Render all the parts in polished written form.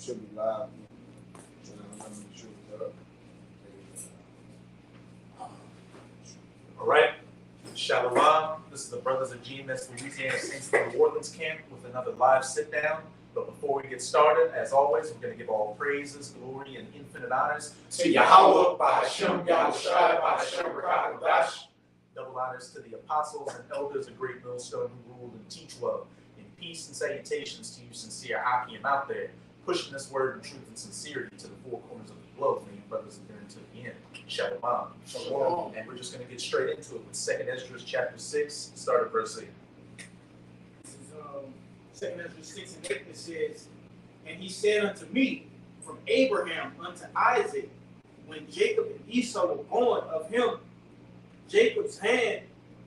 Should be live. So let me make sure it's up. All right. Shalom. This is the Brothers of GMS Louisiana Saints of New Orleans camp with another live sit down. But before we get started, as always, we're going to give all praises, glory, and infinite honors To Yahweh, by Hashem, Yahushua, by Hashem, Rakah, Kodash. Double honors to the apostles and elders of Great Millstone who ruled and teach well. In peace and salutations to you, sincere Akim out there, pushing this word in truth and sincerity to the four corners of the globe. May you brothers adhere until the end. Shalom. Shalom. And we're just going to get straight into it with 2nd Ezra chapter 6, start at verse 8. This is 2nd Ezra 6 and 8. It says, "And he said unto me, from Abraham unto Isaac, when Jacob and Esau were born of him, Jacob's hand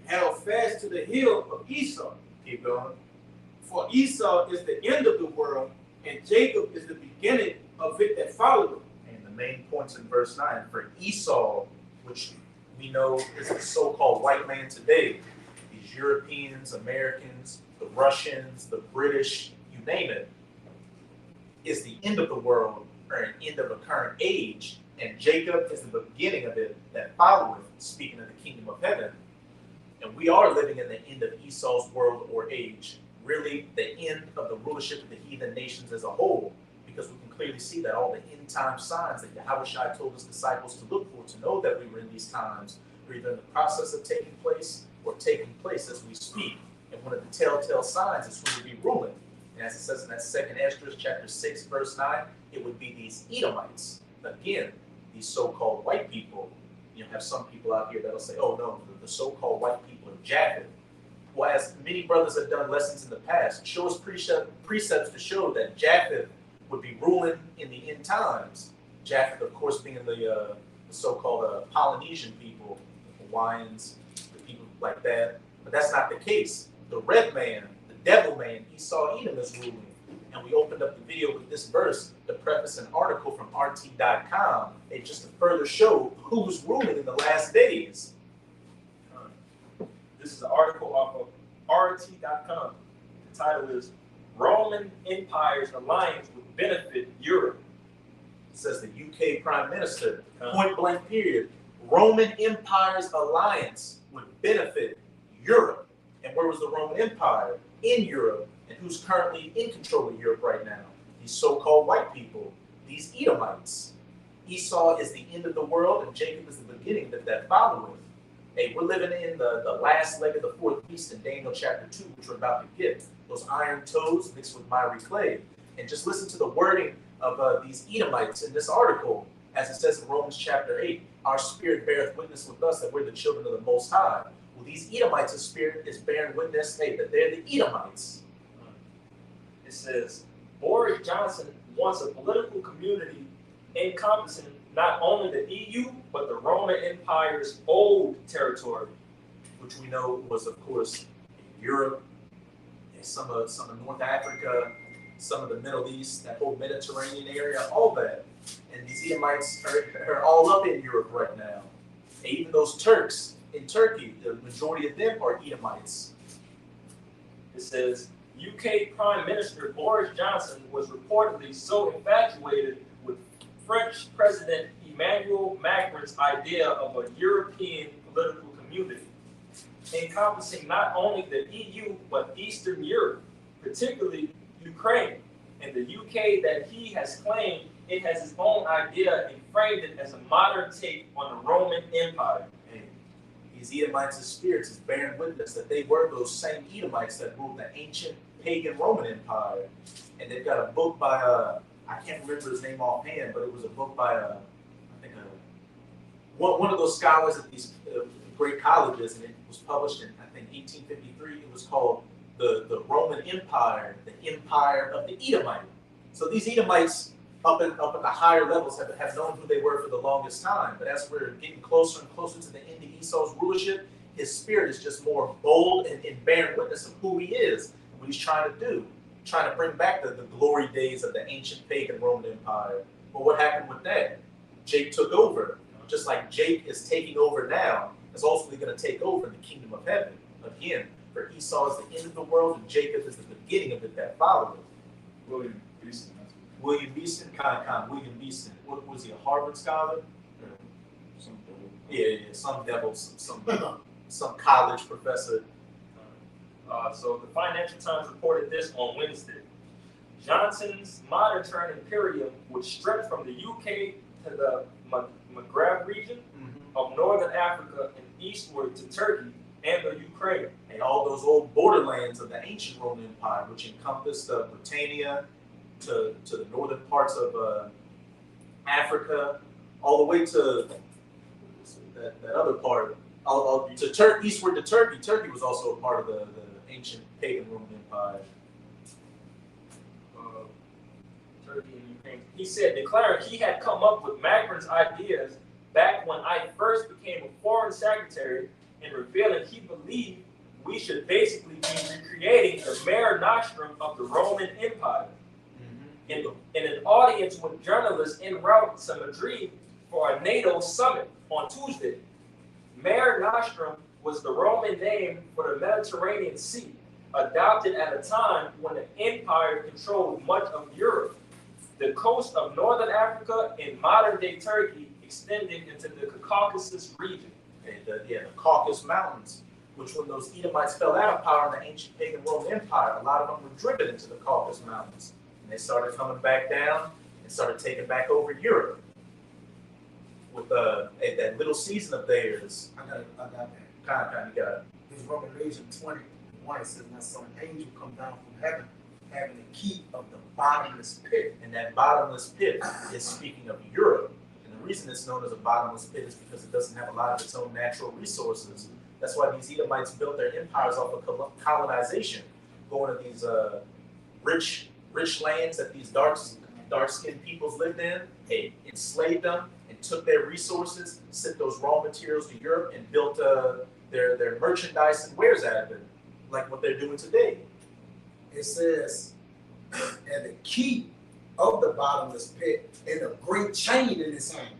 held fast to the heel of Esau. Keep going. For Esau is the end of the world, and Jacob is the beginning of it that followed him." And the main points in verse 9, for Esau, which we know is the so-called white man today, these Europeans, Americans, the Russians, the British, you name it, is the end of the world or an end of a current age, and Jacob is the beginning of it that followeth, speaking of the kingdom of heaven. And we are living in the end of Esau's world or age, really the end of the rulership of the heathen nations as a whole, because we can clearly see that all the end time signs that Yahushua told his disciples to look for to know that we were in these times are either in the process of taking place or taking place as we speak. And one of the telltale signs is who will be ruling. And as it says in that 2nd Ezra chapter 6 verse 9, it would be these Edomites. Again, these so-called white people. You know, have some people out here that'll say, oh no, the so-called white people are Japheth. Well, as many brothers have done lessons in the past, show us precepts to show that Japheth would be ruling in the end times. Japheth, of course, being the so-called Polynesian people, the Hawaiians, the people like that. But that's not the case. The red man, the devil man, Esau Edom is ruling. And we opened up the video with this verse to preface an article from RT.com, and just to further show who's ruling in the last days. This is an article off of RT.com. The title is Roman Empire's Alliance Would Benefit Europe. It says the UK Prime Minister, point blank period, Roman Empire's alliance would benefit Europe. And where was the Roman Empire? In Europe. And who's currently in control of Europe right now? These so-called white people, these Edomites. Esau is the end of the world, and Jacob is the beginning that followeth. Hey, we're living in the last leg of the fourth beast in Daniel chapter 2, which we're about to get. Those iron toes mixed with miry clay. And just listen to the wording of these Edomites in this article. As it says in Romans chapter 8, our spirit beareth witness with us that we're the children of the Most High. Well, these Edomites' spirit is bearing witness, hey, that they're the Edomites. It says, Boris Johnson wants a political community encompassing not only the EU, but the Roman Empire's old territory, which we know was, of course, Europe, and some of North Africa, some of the Middle East, that whole Mediterranean area, all that. And these Edomites are all up in Europe right now. And even those Turks in Turkey, the majority of them are Edomites. It says, UK Prime Minister Boris Johnson was reportedly so infatuated with French President Emmanuel Macron's idea of a European political community, encompassing not only the EU but Eastern Europe, particularly Ukraine, and the UK, that he has claimed it has its own idea and framed it as a modern take on the Roman Empire. And these Edomites' spirits is bearing witness that they were those same Edomites that ruled the ancient pagan Roman Empire. And they've got a book by, I can't remember his name offhand, but it was a book by, I think, one of those scholars at these great colleges, and it was published in, I think, 1853. It was called the Roman Empire, the Empire of the Edomite. So these Edomites up at the higher levels have known who they were for the longest time. But as we're getting closer and closer to the end of Esau's rulership, his spirit is just more bold and bearing witness of who he is and what he's trying to do, trying to bring back the glory days of the ancient pagan Roman Empire. But what happened with that? Jake took over. Just like Jake is taking over now, is ultimately going to take over in the kingdom of heaven. Again, for Esau is the end of the world, and Jacob is the beginning of it that followeth. William, peace. William Beeson, William Beeson. What was he, a Harvard scholar? Yeah, some devil, some college professor. So the Financial Times reported this on Wednesday. Johnson's modern term imperium would stretch from the UK to the Maghreb region of northern Africa and eastward to Turkey and the Ukraine. And all those old borderlands of the ancient Roman Empire, which encompassed Britannia to the northern parts of Africa, all the way to that other part, to eastward to Turkey. Turkey was also a part of the ancient pagan Roman Empire. Turkey and Ukraine. He said, declaring he had come up with Magrin's ideas back when I first became a foreign secretary, and revealing he believed we should basically be recreating the Mare Nostrum of the Roman Empire. In an audience with journalists en route to Madrid for a NATO summit on Tuesday. Mare Nostrum was the Roman name for the Mediterranean Sea, adopted at a time when the empire controlled much of Europe. The coast of northern Africa and modern-day Turkey extending into the Caucasus region. And the Caucasus Mountains, which when those Edomites fell out of power in the ancient pagan Roman Empire, a lot of them were driven into the Caucasus Mountains. And they started coming back down and started taking back over Europe. With that little season of theirs. I got that. Kind of got it. This Revelation 21, it says, now some angel come down from heaven, having the key of the bottomless pit. And that bottomless pit is speaking of Europe. And the reason it's known as a bottomless pit is because it doesn't have a lot of its own natural resources. That's why these Edomites built their empires off of colonization, going to these rich lands that these dark-skinned peoples lived in. They enslaved them and took their resources, sent those raw materials to Europe, and built their merchandise and wares out of it, like what they're doing today. It says, and the key of the bottomless pit and a great chain in his hand.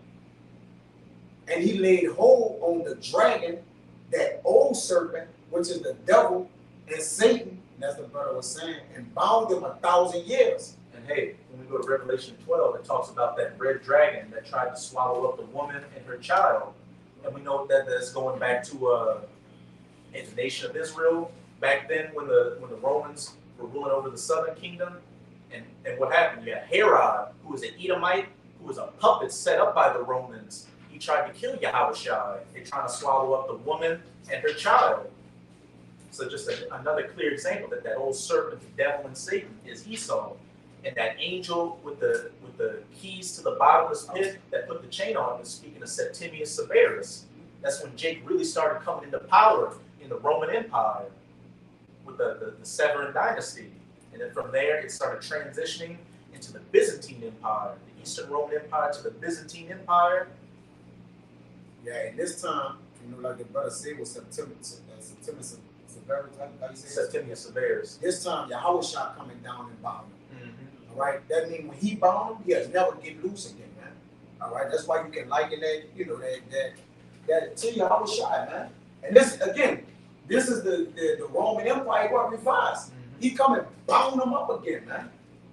And he laid hold on the dragon, that old serpent, which is the devil and Satan, and as the brother was saying, and bound him 1,000 years. And hey, when we go to Revelation 12, it talks about that red dragon that tried to swallow up the woman and her child. And we know that that's going back to the nation of Israel, back then when the Romans were ruling over the southern kingdom. And what happened? You had Herod, who was an Edomite, who was a puppet set up by the Romans. He tried to kill Yahushua. They trying to swallow up the woman and her child. So just another clear example that old serpent, the devil and Satan, is Esau. And that angel with the keys to the bottomless pit that put the chain on him is speaking of Septimius Severus. That's when Jake really started coming into power in the Roman Empire with the Severan dynasty. And then from there, it started transitioning into the Byzantine Empire, the Eastern Roman Empire to the Byzantine Empire. Yeah, and this time, like the brother said, was Septimius Severus, how you say it? Septimius Severus. This time, Yahushua coming down and bound him. All right, that means when he bound him, he'll never get loose again, man. All right, that's why you can liken that, that to Yahushua, man. And this again, this is the Roman Empire what revised. He come and bound him up again, man.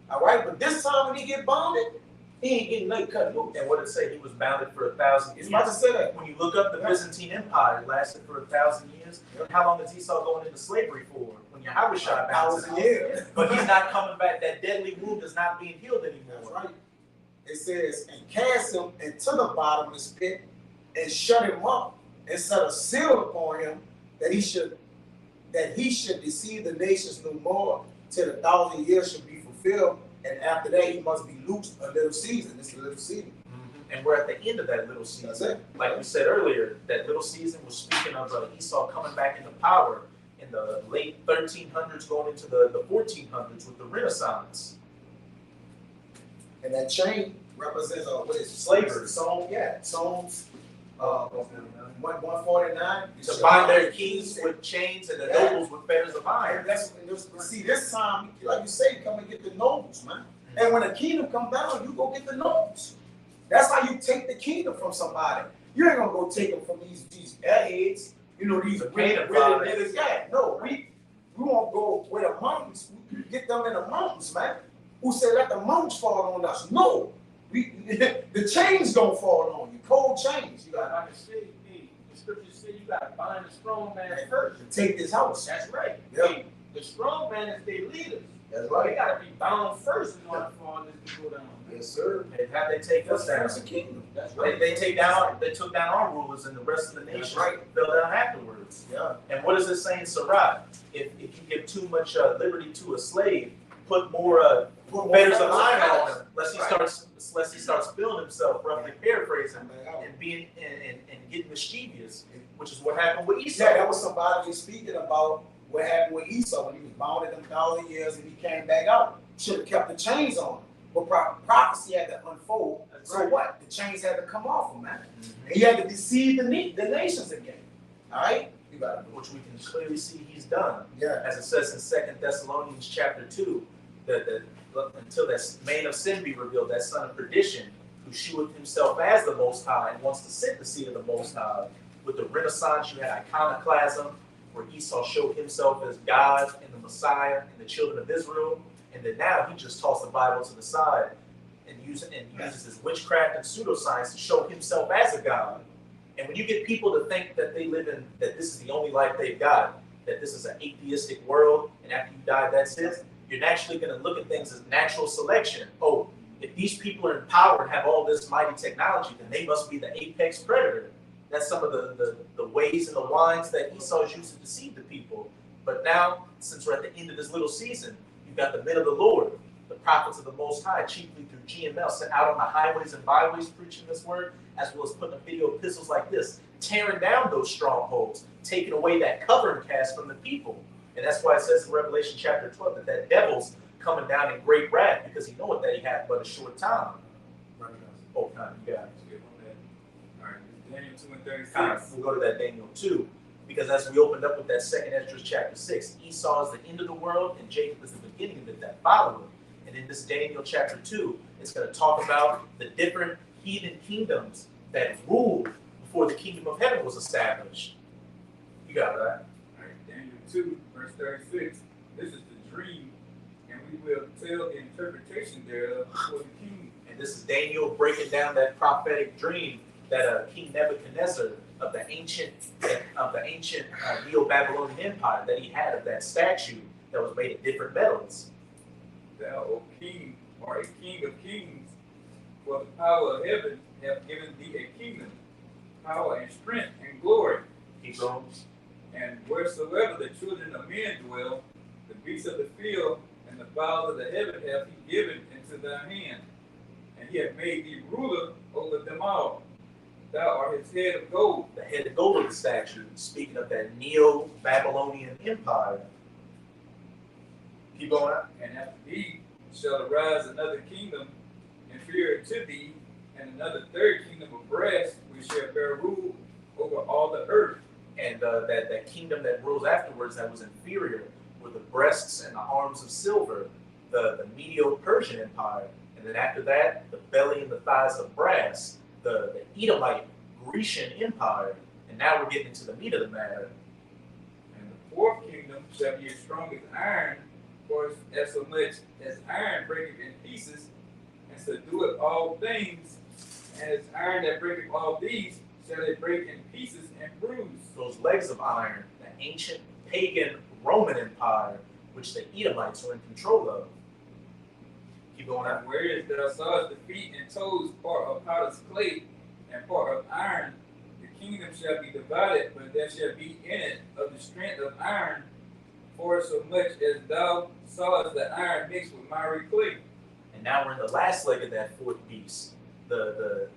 All right, but this time when he get bounded, he ain't getting nothing cut loose. And what did it say? He was bounded for 1,000 years. It's about to say that. When you look up the Byzantine Empire, it lasted for 1,000 years. How long is Esau going into slavery for? When Yahushua bounds 1,000 years. But he's not coming back. That deadly wound is not being healed anymore. That's right. It says, and cast him into the bottomless pit, and shut him up, and set a seal upon him that he should deceive the nations no more, till the 1,000 years should be fulfilled. And after that, he must be loosed a little season. It's a little season. And we're at the end of that little season. That's it. Like we said earlier, that little season was speaking of Esau coming back into power in the late 1300s, going into the 1400s with the Renaissance. And that chain represents what is Slavery. Psalms 149. To bind their kings with chains and the nobles with fetters of iron. See, this time, like you say, come and get the nobles, man. And when the kingdom come down, you go get the nobles. That's how you take the kingdom from somebody. You ain't gonna go take them from these airheads, these niggas. Yeah, no, we won't go where the mountains. We get them in the mountains, man. who said, let the monks fall on us. No, the chains gonna fall on you, cold chains. You Like gotta I say, hey, the scriptures say you gotta bind the strong man first. take this house. That's right. Yeah. Hey, the strong man is their leaders. That's They right. gotta be bound first in order for all this to go down. Yes, sir. And how they take us down? That's the kingdom. That's They took down our rulers, and the rest of the nation That's right. fell down afterwards. Yeah. And what does it say in Sirach? If you give too much liberty to a slave, put more fetters of iron on him, lest he starts feeling himself, roughly paraphrasing, and being and getting mischievous, which is what happened with Esau. Yeah, that was somebody speaking about what happened with Esau when he was bound in them 1,000 years and he came back out. Should have kept the chains on him. But prophecy had to unfold. That's So right. what? The chains had to come off him, man. And he had to deceive the nations again. All right? You got it. Which we can clearly see he's done. Yeah. As it says in 2 Thessalonians chapter 2, that until that man of sin be revealed, that son of perdition, who sheweth himself as the Most High and wants to sit the seat of the Most High. With the Renaissance, you had iconoclasm, where Esau showed himself as God and the Messiah and the children of Israel. And then now he just tossed the Bible to the side and uses his witchcraft and pseudoscience to show himself as a God. And when you get people to think that that this is the only life they've got, that this is an atheistic world, and after you die, that's it, you're naturally going to look at things as natural selection. Oh, if these people are in power and have all this mighty technology, then they must be the apex predator. That's some of the ways and the wines that Esau's used to deceive the people. But now, since we're at the end of this little season, you've got the men of the Lord, the prophets of the Most High, chiefly through GML, sent out on the highways and byways preaching this word, as well as putting up video epistles like this, tearing down those strongholds, taking away that covering cast from the people. And that's why it says in Revelation chapter 12 that devil's coming down in great wrath because he knoweth that he hath but a short time. Oh, time, you got it. Alright, Daniel 2 and 36. All right, we'll go to that Daniel 2, because as we opened up with that 2nd Esdras chapter 6, Esau is the end of the world and Jacob is the beginning of it that followed. And in this Daniel chapter 2, it's going to talk about the different heathen kingdoms that ruled before the kingdom of heaven was established. You got it, right? Alright, Daniel 2, verse 36. This is the dream, and we will tell the interpretation thereof before the king. And this is Daniel breaking down that prophetic dream that King Nebuchadnezzar of the ancient Neo-Babylonian Empire that he had of that statue that was made of different metals. Thou, O king, art a king of kings, for the power of heaven hath given thee a kingdom, power and strength and glory. Keep going. And wheresoever the children of men dwell, the beasts of the field and the fowls of the heaven hath he given into thy hand. And he hath made thee ruler over them all. Thou art his head of gold. The head of gold of the statue, speaking of that Neo-Babylonian Empire. Keep going. And after thee shall arise another kingdom inferior to thee, and another third kingdom of brass, which shall bear rule over all the earth. And that kingdom that rules afterwards that was inferior were the breasts and the arms of silver, the Medo-Persian Empire. And then after that, the belly and the thighs of brass, the Edomite Grecian Empire. And now we're getting into the meat of the matter. And the fourth kingdom shall be as strong as iron, for as so much as iron breaketh in pieces, and subdueth all things, and as iron that breaketh all these, shall they break in pieces and bruise. Those legs of iron, the ancient pagan Roman Empire, which the Edomites were in control of. Keep going out. And whereas thou sawest the feet and toes part of potter's clay and part of iron, the kingdom shall be divided, but there shall be in it of the strength of iron, for so much as thou sawest the iron mixed with miry clay. And now we're in the last leg of that fourth beast, the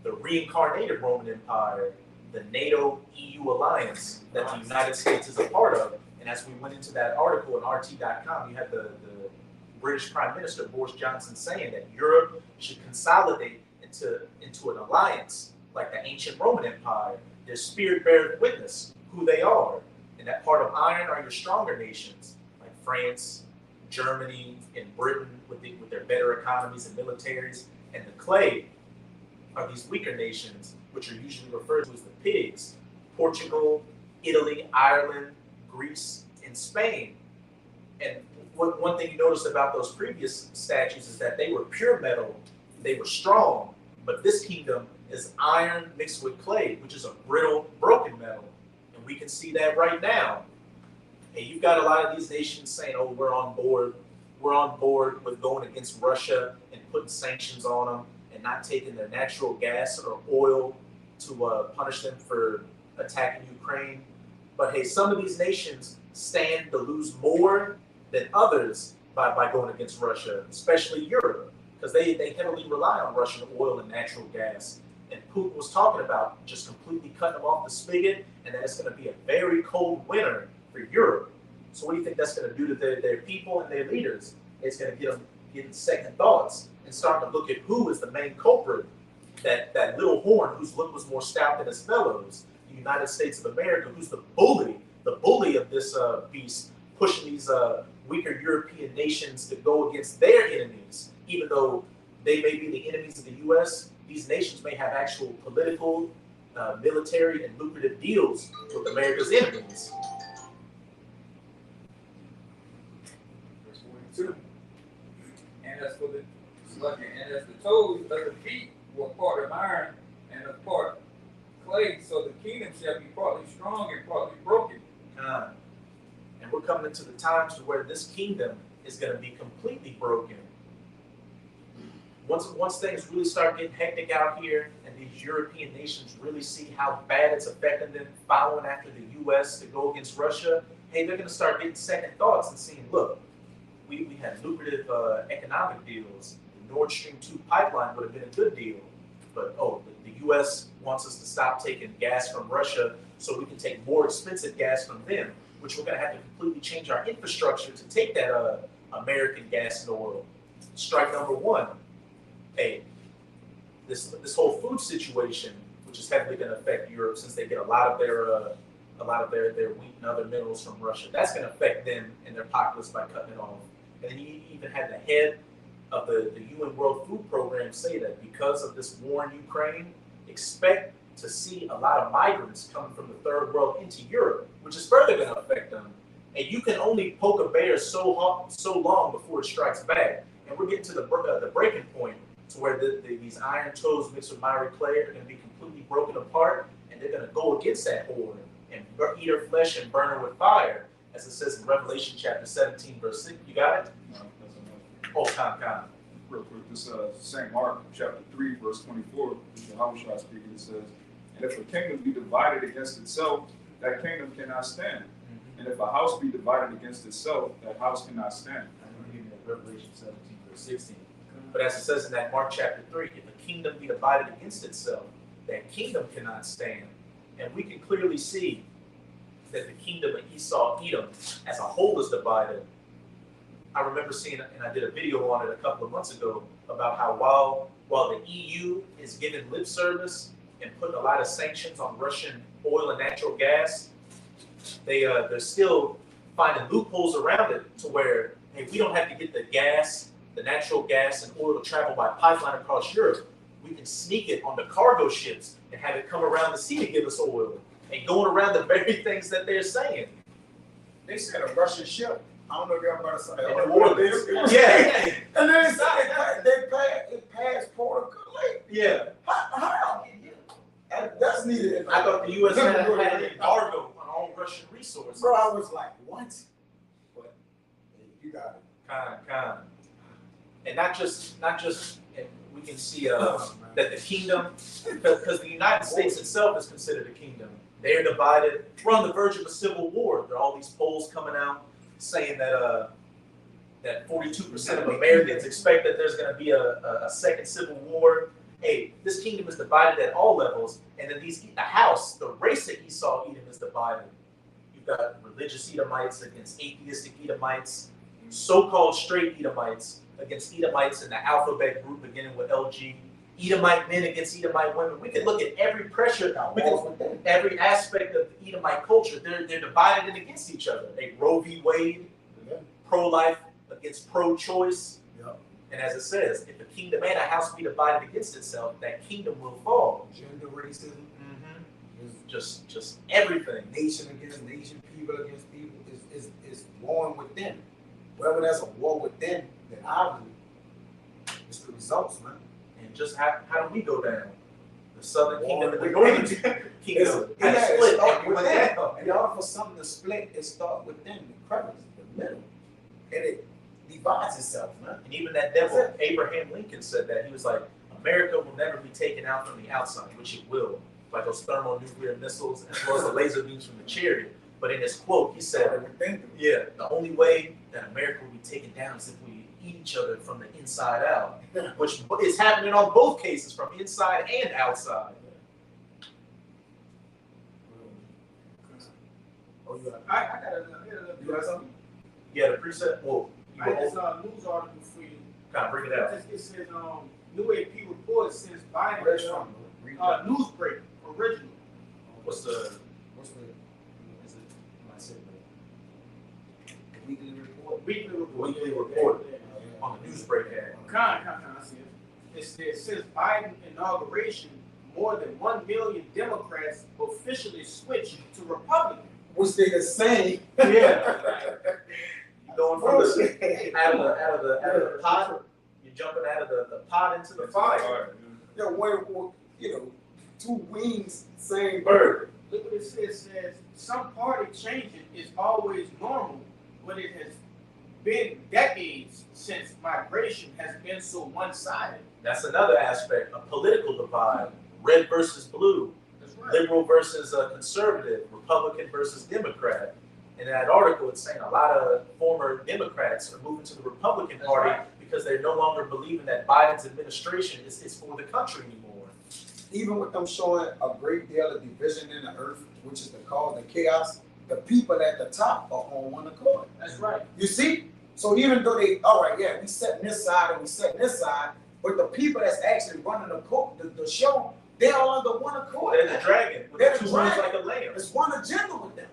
reincarnated Roman Empire, the NATO-EU alliance that the United States is a part of. And as we went into that article on RT.com, you had the British Prime Minister Boris Johnson saying that Europe should consolidate into an alliance like the ancient Roman Empire. Their spirit bears witness who they are. And that part of iron are your stronger nations, like France, Germany, and Britain with their better economies and militaries. And the clay are these weaker nations, which are usually referred to as the pigs: Portugal, Italy, Ireland, Greece, and Spain. one thing you noticed about those previous statues is that they were pure metal, they were strong, but this kingdom is iron mixed with clay, which is a brittle, broken metal. And we can see that right now. And you've got a lot of these nations saying, oh, we're on board with going against Russia and putting sanctions on them and not taking their natural gas or oil to punish them for attacking Ukraine. But hey, some of these nations stand to lose more than others by going against Russia, especially Europe, because they heavily rely on Russian oil and natural gas. And Putin was talking about just completely cutting them off the spigot, and that it's going to be a very cold winter for Europe. So what do you think that's going to do to their people and their leaders? It's going to get them getting second thoughts and start to look at who is the main culprit, that little horn whose look was more stout than his fellows, the United States of America, who's the bully of this beast, pushing these weaker European nations to go against their enemies. Even though they may be the enemies of the U.S., these nations may have actual political, military, and lucrative deals with America's enemies. Verse 42. And as for the toes of the feet were part of iron and a part clay, so the kingdom shall be partly strong and partly broken. And we're coming into the times where this kingdom is going to be completely broken. Once things really start getting hectic out here and these European nations really see how bad it's affecting them following after the U.S. to go against Russia, hey, they're going to start getting second thoughts and seeing, look, we had lucrative economic deals. The Nord Stream 2 pipeline would have been a good deal. But, the U.S. wants us to stop taking gas from Russia so we can take more expensive gas from them, which we're going to have to completely change our infrastructure to take that American gas and oil. Strike number one. Hey, this whole food situation, which is heavily going to affect Europe since they get a lot of their wheat and other minerals from Russia, that's going to affect them and their populace by cutting it off. And then you even had the head of the UN World Food Program say that because of this war in Ukraine, expect to see a lot of migrants coming from the third world into Europe, which is further going to affect them. And you can only poke a bear so long before it strikes back. And we're getting to the breaking point to where these iron toes mixed with miry clay are going to be completely broken apart, and they're going to go against that horde and eat her flesh and burn her with fire, as it says in Revelation chapter 17, verse 6. You got it? No, that's enough. Oh, come. Real quick, this St. Mark chapter 3, verse 24, this is Yahushua speaking, it says, and if a kingdom be divided against itself, that kingdom cannot stand. And if a house be divided against itself, that house cannot stand. I'm going to give you that Revelation 17, verse 16. But as it says in that Mark chapter 3, if a kingdom be divided against itself, that kingdom cannot stand. And we can clearly see that the kingdom of Esau, Edom, as a whole is divided. I remember seeing, and I did a video on it a couple of months ago, about how while the EU is giving lip service and putting a lot of sanctions on Russian oil and natural gas, they're still finding loopholes around it to where, hey, we don't have to get the natural gas and oil to travel by pipeline across Europe. We can sneak it on the cargo ships and have it come around the sea to give us oil. And going around the very things that they're saying. They said a Russian ship. I don't know if y'all about to say In New Orleans. Yeah. And then it passed Port of Lake. Yeah. How? That's needed. I thought the U.S. had an embargo on all Russian resources. Bro, I was like, what? But you got it. Kind. And not just, and we can see that the kingdom, because the United States itself is considered a kingdom. They're divided. We're on the verge of a civil war. There are all these polls coming out saying that 42% of Americans expect that there's going to be a second civil war. Hey, this kingdom is divided at all levels, and then the race of Esau Edom is divided. You've got religious Edomites against atheistic Edomites, so-called straight Edomites against Edomites in the alphabet group beginning with LG, Edomite men against Edomite women. We can look at every pressure, every aspect of the Edomite culture. They're divided and against each other. They Roe v. Wade, pro-life against pro-choice. And as it says, if a kingdom and a house be divided against itself, that kingdom will fall. Gender racism. Just everything. Nation against nation, people against people is born within. Wherever there's a war within, then obviously it's the results, man. And just how do we go down? The Southern Kingdom and the Within. Northern It's- Kingdom yeah, had it split start and we went within. down. In order for something to split, it starts within the crevice, the middle, and it divides itself, man. And even that devil, Abraham Lincoln, said that. He was like, America will never be taken out from the outside, which it will, like those thermonuclear missiles as well as the laser beams from the chariot. But in his quote, he said, yeah, the only way that America will be taken down is if we eat each other from the inside out, which is happening on both cases, from inside and outside. Oh, you got I got another. You got something? Yeah, the preset, well, you I just will news article for you. kind of bring it out. It says New AP report since Biden Where's it from? Read that. Newsbreak original. What's the, What's the, is it, I said, the weekly report? Weekly report. Weekly report. Yeah. on the Newsbreak ad. I see it. It says since Biden inauguration, more than 1 million Democrats officially switched to Republican. Which they the same. Yeah. You going from the, Bullshit. out of the pot, you're jumping out of the pot into the fire. All right, Yeah, one, you know, two wings, same bird. Look what it says. It says some party changing is always normal, but it has been decades since migration has been so one-sided. That's another aspect, a political divide, red versus blue, That's right. liberal versus conservative, Republican versus Democrat. In that article, it's saying a lot of former Democrats are moving to the Republican That's Party right. because they're no longer believing that Biden's administration is for the country anymore. Even with them showing a great deal of division in the earth, which is the cause, the chaos, the people at the top are on one accord. That's right. You see? So even though they, all right, yeah, we set this side and we set this side, but the people that's actually running the show, they all under one accord. They're the dragon with They're the the two horns dragon. like a lamb. It's one agenda with them.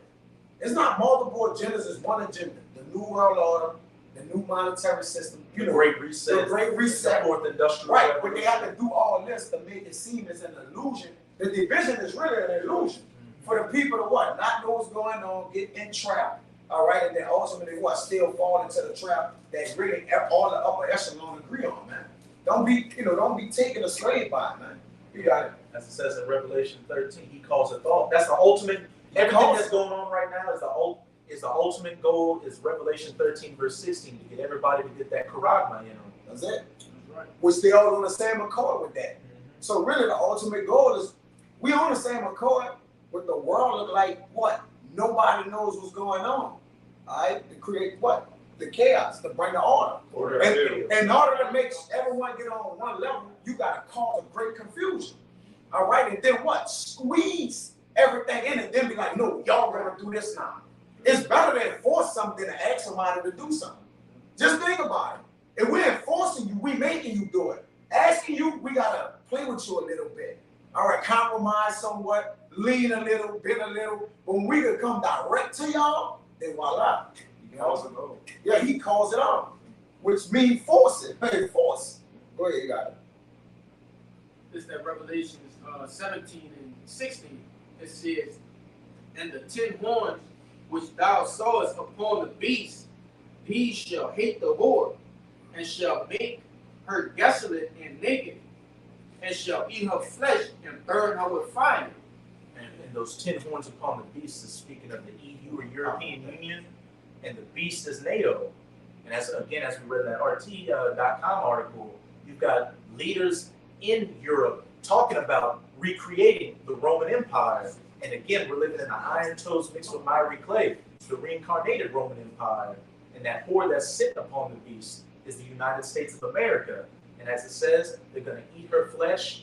It's not multiple agendas, it's one agenda. The new world order, the new monetary system, The Great Reset, the Great Reset. the Fourth Industrial Right, but they Revolution. have to do all this to make it seem as an illusion. The division is really an illusion for the people to what? Not know what's going on, get entrapped, all right, and then ultimately what? Still fall into the trap that really all the upper echelon agree on, man. Don't be taken a slave by it, man. You got it. As it says in Revelation 13, he calls it thought. That's the ultimate. Everything that's going on right now is the ultimate goal. Is Revelation 13 verse 16 to get everybody to get that charagma in them. That's it. That's right. Which they all on the same accord with that. So really, the ultimate goal is we on the same accord, but the world look like what? Nobody knows what's going on. All right, to create what? The chaos, to bring the order. Order And of chaos. in order to make everyone get on one level, you got to cause a great confusion. All right, and then what? Squeeze everything in and then be like, no, y'all gonna do this now. It's better to enforce something than to ask somebody to do something. Just think about it. If we're enforcing you, we making you do it. Asking you, we gotta play with you a little bit. All right, compromise somewhat, lean a little, bend a little. When we could come direct to y'all, then voila. he calls it low. Yeah, he calls it out, which means force it. Hey, force. Go ahead, you got it. It's that Revelations 17 and 16. It says, and the 10 horns which thou sawest upon the beast, these shall hate the whore, and shall make her desolate and naked, and shall eat her flesh and burn her with fire. And those 10 horns upon the beast is speaking of the EU or European Union, and the beast is NATO. And as we read in that RT.com article, you've got leaders in Europe talking about recreating the Roman Empire. And again, we're living in the iron toes mixed with miry clay. It's the reincarnated Roman Empire. And that whore that's sitting upon the beast is the United States of America. And as it says, they're going to eat her flesh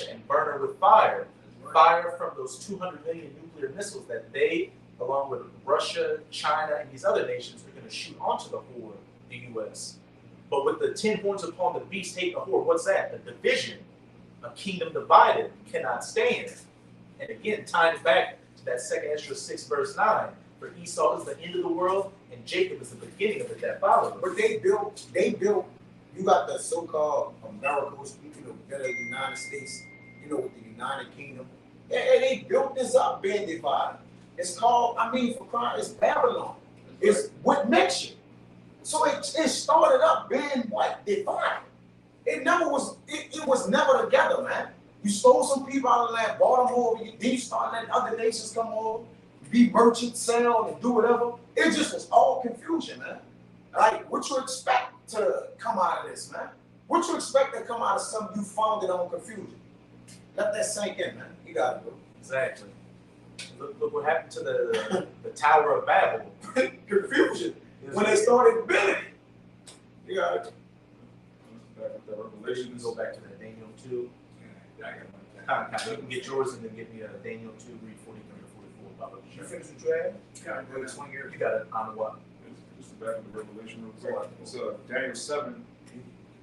and burn her with fire. Fire from those 200 million nuclear missiles that they, along with Russia, China, and these other nations, are going to shoot onto the whore, the U.S. But with the 10 horns upon the beast hating the whore, what's that? A division. A kingdom divided cannot stand. And again, tying it back to that 2 Ezra 6 verse 9, for Esau is the end of the world, and Jacob is the beginning of it that follows. But they built, you got the so-called Americas, the United States, with the United Kingdom. And they built this up, being divided. It's called, for crying, it's Babylon. It's what makes you. So it started up being what? Divided. It never was, it was never together, man. You stole some people out of the land, bought them over, then you start letting other nations come over, be merchants, sell, and do whatever. It just was all confusion, man. Like, what you expect to come out of this, man? What you expect to come out of something you founded on confusion? Let that sink in, man. You got it, bro. Exactly. Look what happened to the Tower of Babel. Confusion. When they started building it. You got it. Back with that You Revelation. can go back to that Daniel 2. Yeah, I got one. You can get yours and then give me Daniel 2, read 43 to 44. Papa. You finished what you had? Yeah, This one here. You got it on what? This is back in the Revelation real quick. It's Daniel 7,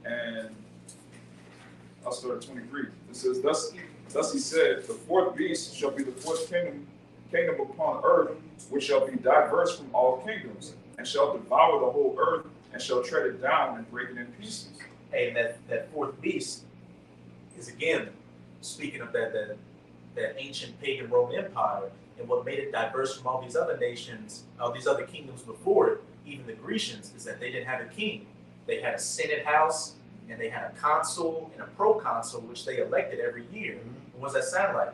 and I'll start at 23. It says, Thus he said, the fourth beast shall be the fourth kingdom upon earth, which shall be diverse from all kingdoms, and shall devour the whole earth, and shall tread it down and break it in pieces. And that fourth beast is again speaking of that ancient pagan Roman Empire, and what made it diverse from all these other nations, all these other kingdoms before it, even the Grecians, is that they didn't have a king. They had a senate house, and they had a consul and a proconsul, which they elected every year. What does that sound like?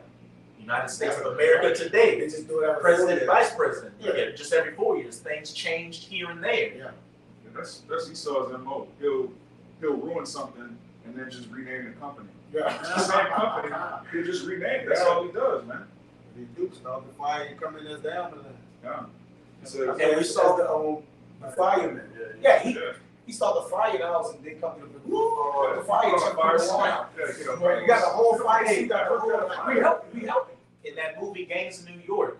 United States of America today. They just do it every President, 4 years. vice president. Yeah. Yeah, just every 4 years. Things changed here and there. Yeah. And that's Esau's MO. He'll ruin something and then just rename the company. Yeah. It's the same company. He'll just rename it. That's all he does, man. He do stuff. The fire coming us down. Yeah. He says, And we saw the fireman. Yeah, he started the fire house and then come to the fire. Took people around. You got the whole fire. You got the whole We helped. In that movie Gangs of New York,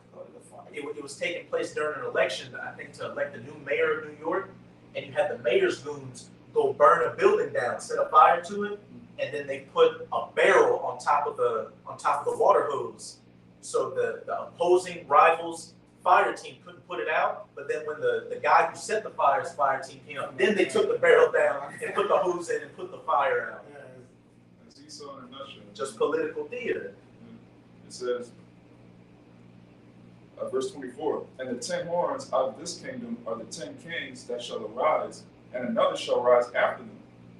it was taking place during an election, I think, to elect the new mayor of New York, and you had the mayor's goons go burn a building down, set a fire to it, and then they put a barrel on top of the water hose, so the opposing rivals fire team couldn't put it out. But then when the guy who set the fire's fire team came up, then they took the barrel down and put the hose in and put the fire out. That's Esau in a nutshell. Just political theater. It says, verse 24, and the 10 horns out of this kingdom are the 10 kings that shall arise, and another shall rise after them.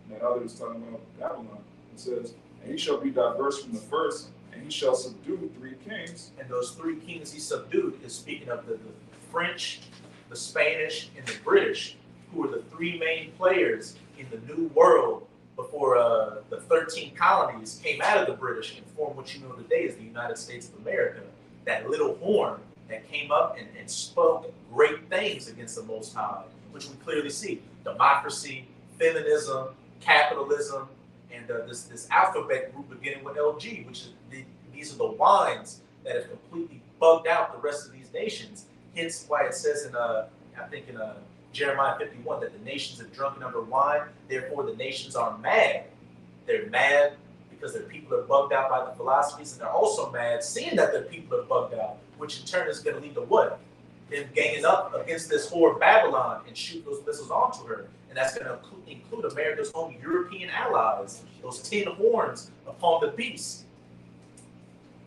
And that other is talking about Babylon. It says, and he shall be diverse from the first, and he shall subdue 3 kings. And those 3 kings he subdued is speaking of the French, the Spanish, and the British, who were the 3 main players in the New World before the 13 colonies came out of the British and formed what you know today as the United States of America. That little horn that came up and spoke great things against the Most High, which we clearly see. Democracy, feminism, capitalism, and this alphabet group beginning with LG, which is these are the wines that have completely bugged out the rest of these nations. Hence why it says in Jeremiah 51 that the nations have drunken of their wine, therefore the nations are mad. They're mad because their people are bugged out by the philosophies, and they're also mad seeing that their people are bugged out, which in turn is going to lead to what? Them ganging up against this whore Babylon and shoot those missiles onto her. And that's going to include America's own European allies, those 10 horns upon the beast.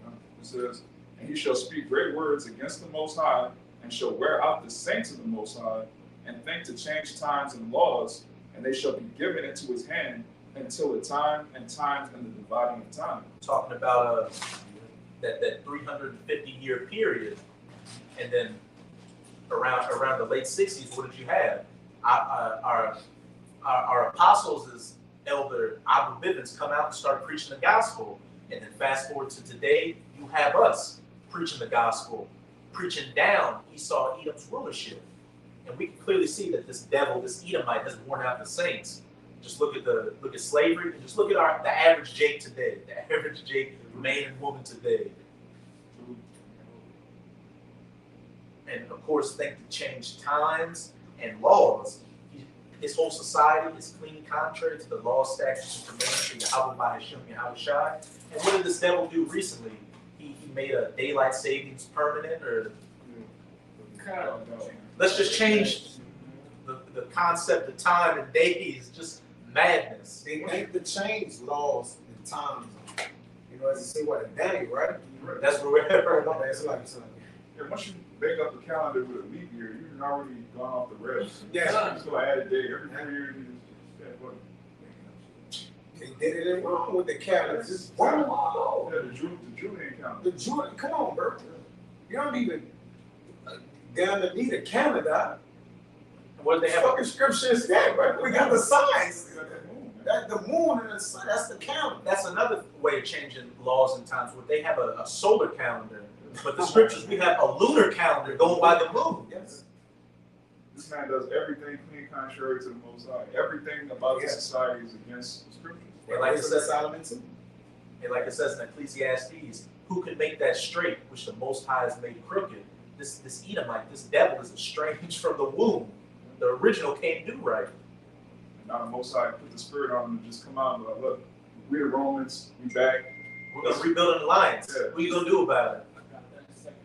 It says, and he shall speak great words against the Most High, and shall wear out the saints of the Most High, and think to change times and laws, and they shall be given into his hand until the time and times and the dividing of time. Talking about that 350-year period, and then around the late 60s, what did you have? Our apostles, as Elder Abu Bivens, come out and start preaching the gospel, and then fast forward to today, you have us preaching the gospel, preaching down Esau Edom's rulership, and we can clearly see that this devil, this Edomite, has worn out the saints. Just look at slavery, and just look at the average Jake today, the average Jake man and woman today. And of course, think to change times and laws. His whole society is clean contrary to the law, statutes, and commandments of Yahweh by Hashem Yahweh Shai. And what did this devil do recently? He made a daylight savings permanent, or let's just change the concept of time and days. Just madness. They think to change laws and times. You know, as you say, what, in Daniel, right? That's where we're at. That's like something. Yeah, once you make up a calendar with a leap year, you already gone off the rails. Yeah. Just gonna add a day every 4 years. You just add what? They did it wrong with the calendar. Just wrong. Yeah, the Julian calendar. The Jordan, come on, bro. You don't even down to need a calendar. What The they have? fucking scripture is that, bro. We got the signs. They got that moon, man. That the moon and the sun. That's the calendar. That's another way of changing laws and times. Where they have a solar calendar, but the scriptures we have a lunar calendar going by the moon. Yes. This man does everything clean contrary to the Most High. Everything about this society is against the scriptures. And like it It's says, Solomon too. and like it says in Ecclesiastes, who can make that straight which the Most High has made crooked? This Edomite, this devil is estranged from the womb. The original can't do right. And now the Most High put the spirit on him to just come out and be like, look, we the Romans, we back. We're gonna rebuild an alliance. Yeah. What are you gonna do about it? I got that in Second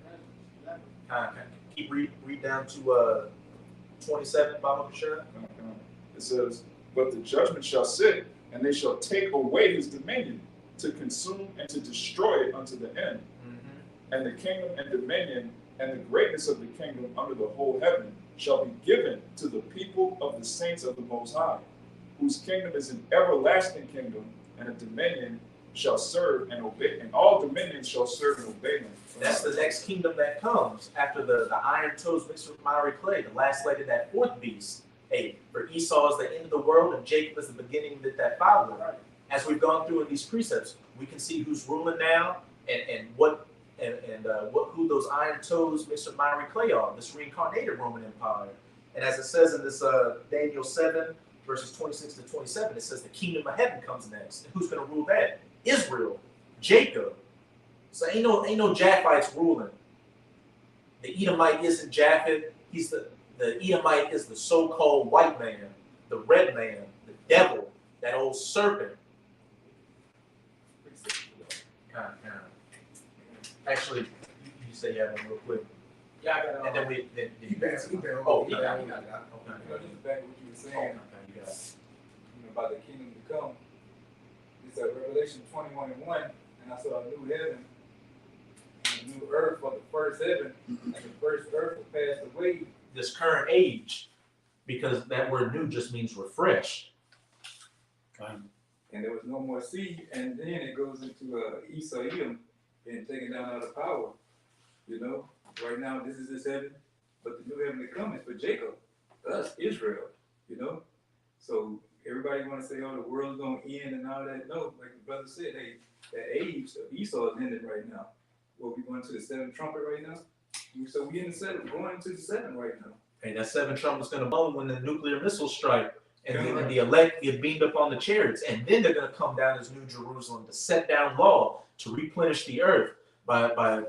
Ezra 11. Keep read down to 27, Baba Bashir. It says, but the judgment shall sit, and they shall take away his dominion, to consume and to destroy it unto the end. And the kingdom and dominion and the greatness of the kingdom under the whole heaven shall be given to the people of the saints of the Most High, whose kingdom is an everlasting kingdom, and a dominion shall serve and obey, and all dominions shall serve and obey him. That's the next kingdom that comes after the iron toes mixed with miry clay, the last leg of that fourth beast. Hey, for Esau is the end of the world, and Jacob is the beginning that followed. Right. As we've gone through in these precepts, we can see who's ruling now and who those iron toes mixed with miry clay are, this reincarnated Roman Empire. And as it says in this Daniel 7, verses 26 to 27, it says the kingdom of heaven comes next. And who's going to rule that? Israel, Jacob. So ain't no Japhites ruling. The Edomite isn't Japheth. He's the Edomite is the so-called white man, the red man, the devil, that old serpent. Actually, you say you have one real quick, Yeah, I got it. and then we then He been. Oh, he got it. okay. You know, just back to what you were saying, Okay, you got it. you know, about the kingdom to come. It's Revelation 21:1, and I saw a new heaven and a new earth, for the first heaven and the first earth will pass away. This current age, because that word new just means refreshed. And there was no more sea, and then it goes into Esau, Edom, being taken down out of power. You know, right now this is his heaven, but the new heaven to come is for Jacob, us, Israel. You know, so everybody want to say, "Oh, the world's gonna end" and all that. No, like the brother said, hey, that age of Esau is ending right now. Well, we going to the seventh trumpet right now. So we in the seventh, going into the seventh right now. And that seven trumpet's going to blow when the nuclear missiles strike, and then the elect get beamed up on the chariots, and then they're going to come down as New Jerusalem to set down law to replenish the earth by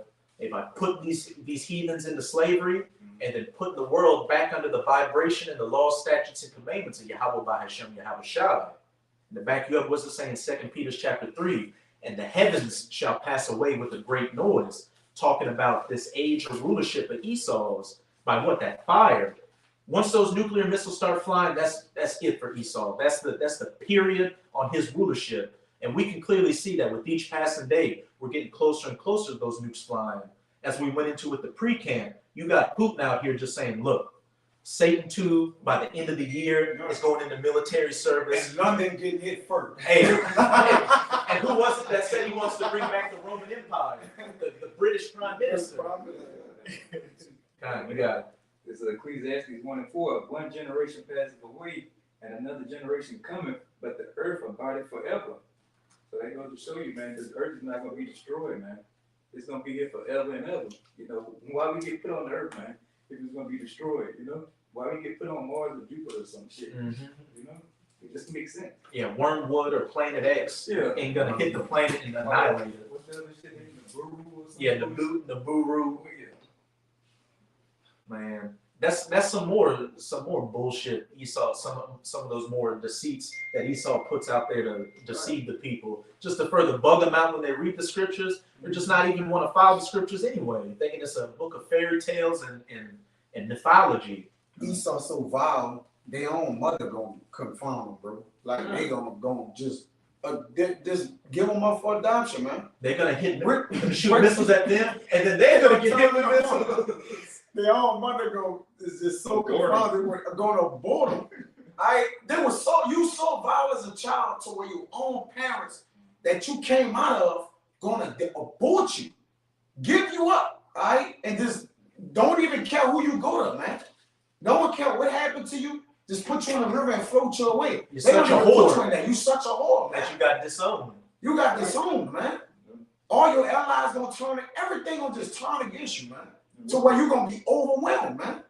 putting these heathens into slavery, and then putting the world back under the vibration and the laws, statutes, and commandments of Yahweh by Hashem Yahweh Shai. And to back you up, what's it saying in 2 Peter chapter 3? And the heavens shall pass away with a great noise, talking about this age of rulership of Esau's by what? That fire. Once those nuclear missiles start flying, that's it for Esau. That's the period on his rulership. And we can clearly see that with each passing day, we're getting closer and closer to those nukes flying. As we went into with the pre-camp, you got Putin out here just saying, look, Satan 2, by the end of the year, is going into military service. And London getting hit first. Hey, and who was it that said he wants to bring back the Roman Empire? The British Prime Minister. You got it. It's Ecclesiastes 1:4. One generation passeth away, and another generation cometh, but the earth abideth forever. So that goes to show you, man, this earth is not going to be destroyed, man. It's going to be here forever and ever. You know, why we get put on the earth, man, if it's going to be destroyed, you know? Why we get put on Mars or Jupiter or some shit, you know? It just makes sense. Yeah, Wormwood or Planet X ain't going to hit the planet and annihilate it. What's the other shit name? Nibiru or something? Yeah, Nibiru. Oh, yeah. Man, that's some more bullshit Esau, some of those more deceits that Esau puts out there to deceive the people, just to further bug them out when they read the scriptures, or just not even want to follow the scriptures anyway, thinking it's a book of fairy tales and mythology. Esau so vile, their own mother gonna confront them, bro. Like they gonna just give them up for adoption, man. They're gonna shoot missiles at them, and then they're gonna get hit with missiles. their own mother is just so Abort 'em. confounded with going to abort them. You so violent as a child to where your own parents that you came out of gonna abort you, give you up, all right, and just don't even care who you go to, man. No one care what happened to you. Just put you in the river and float you away. You're They don't such a even put whore. you in there. You such a whore, man. That you got disowned. You got disowned, man. All your allies gonna turn it. Everything gonna just turn against you, man. To where you gonna be overwhelmed, man.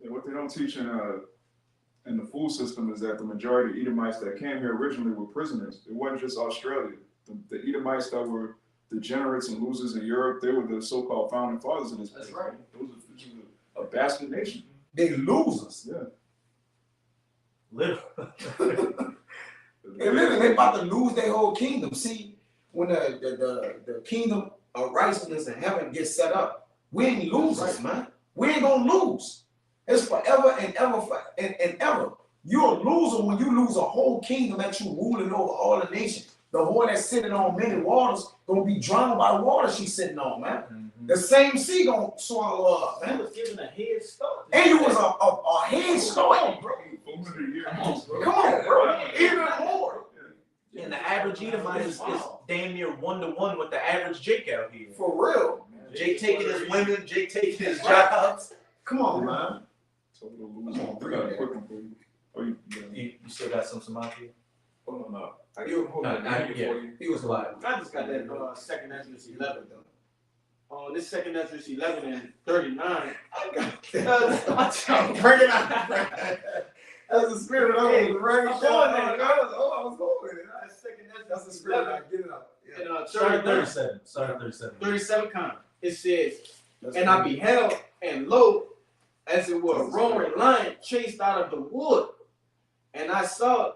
And what they don't teach in the food system is that the majority of Edomites that came here originally were prisoners. It wasn't just Australia. The Edomites that were degenerates and losers in Europe, they were the so-called founding fathers of this place. That's right. This was a bastard nation. They losers. Yeah. Literally. They literally they about to lose their whole kingdom. See, when the kingdom of righteousness in heaven gets set up, we ain't losers, man. We ain't gonna lose. It's forever and ever and ever. You're a loser when you lose a whole kingdom that you ruling over all the nations. The whore that's sitting on many waters gonna be drowned by the water she's sitting on, man. Mm-hmm. The same sea gonna swallow her up, He man. was given a head start. And you was a head start, bro. 400 years. Come on, bro. Even more. And the average Edomite is damn near 1-to-1 with the average Jake out here. For real. Jake taking his women, Jake taking his jobs. Come on, man. Total loser. We got a quick one for you. Oh, you You still got some Samaki? Hold on up. I give him hold on. Yeah. I give for you. He was alive. I just got that second Ezra's 11 though. This second Ezra's 11 and 39. I got that. Bring it out. That's the spirit of the right. I'm going there. I was going with it. Second That's the Ezra's spirit. 11 Get it up. Yeah. and Start at 39. 37. Start at 37. 37 comment. It says, and I beheld, and lo, as it were a roaring lion chased out of the wood, and I saw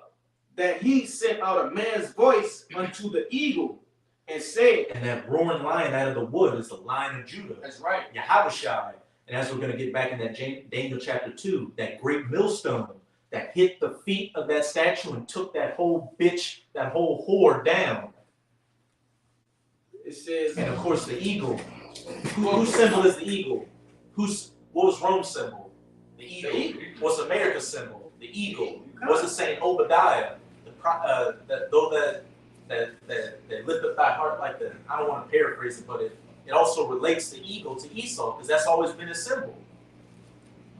that he sent out a man's voice unto the eagle, and said, And that roaring lion out of the wood is the Lion of Judah. that's right. Yahushai. And as we're going to get back in that Daniel chapter 2, that great millstone that hit the feet of that statue and took that whole bitch, that whole whore down. It says, And of course the eagle. Whose symbol is the eagle? What was Rome's symbol? The eagle. What's America's symbol? The eagle. What's it saying? Obadiah. That lifteth thy heart like the, I don't want to paraphrase it, but it also relates the eagle to Esau, because that's always been his symbol.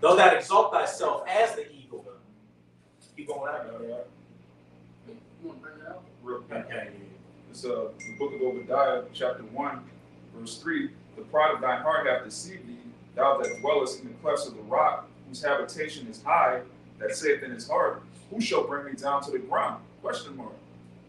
Though thou exalt thyself as the eagle. Keep going out. you want to bring it out? real quick. Okay. It's the book of Obadiah, chapter 1, verse 3. The pride of thine heart hath deceived thee, thou that dwellest in the clefts of the rock, whose habitation is high, that saith in his heart, who shall bring me down to the ground? Question mark.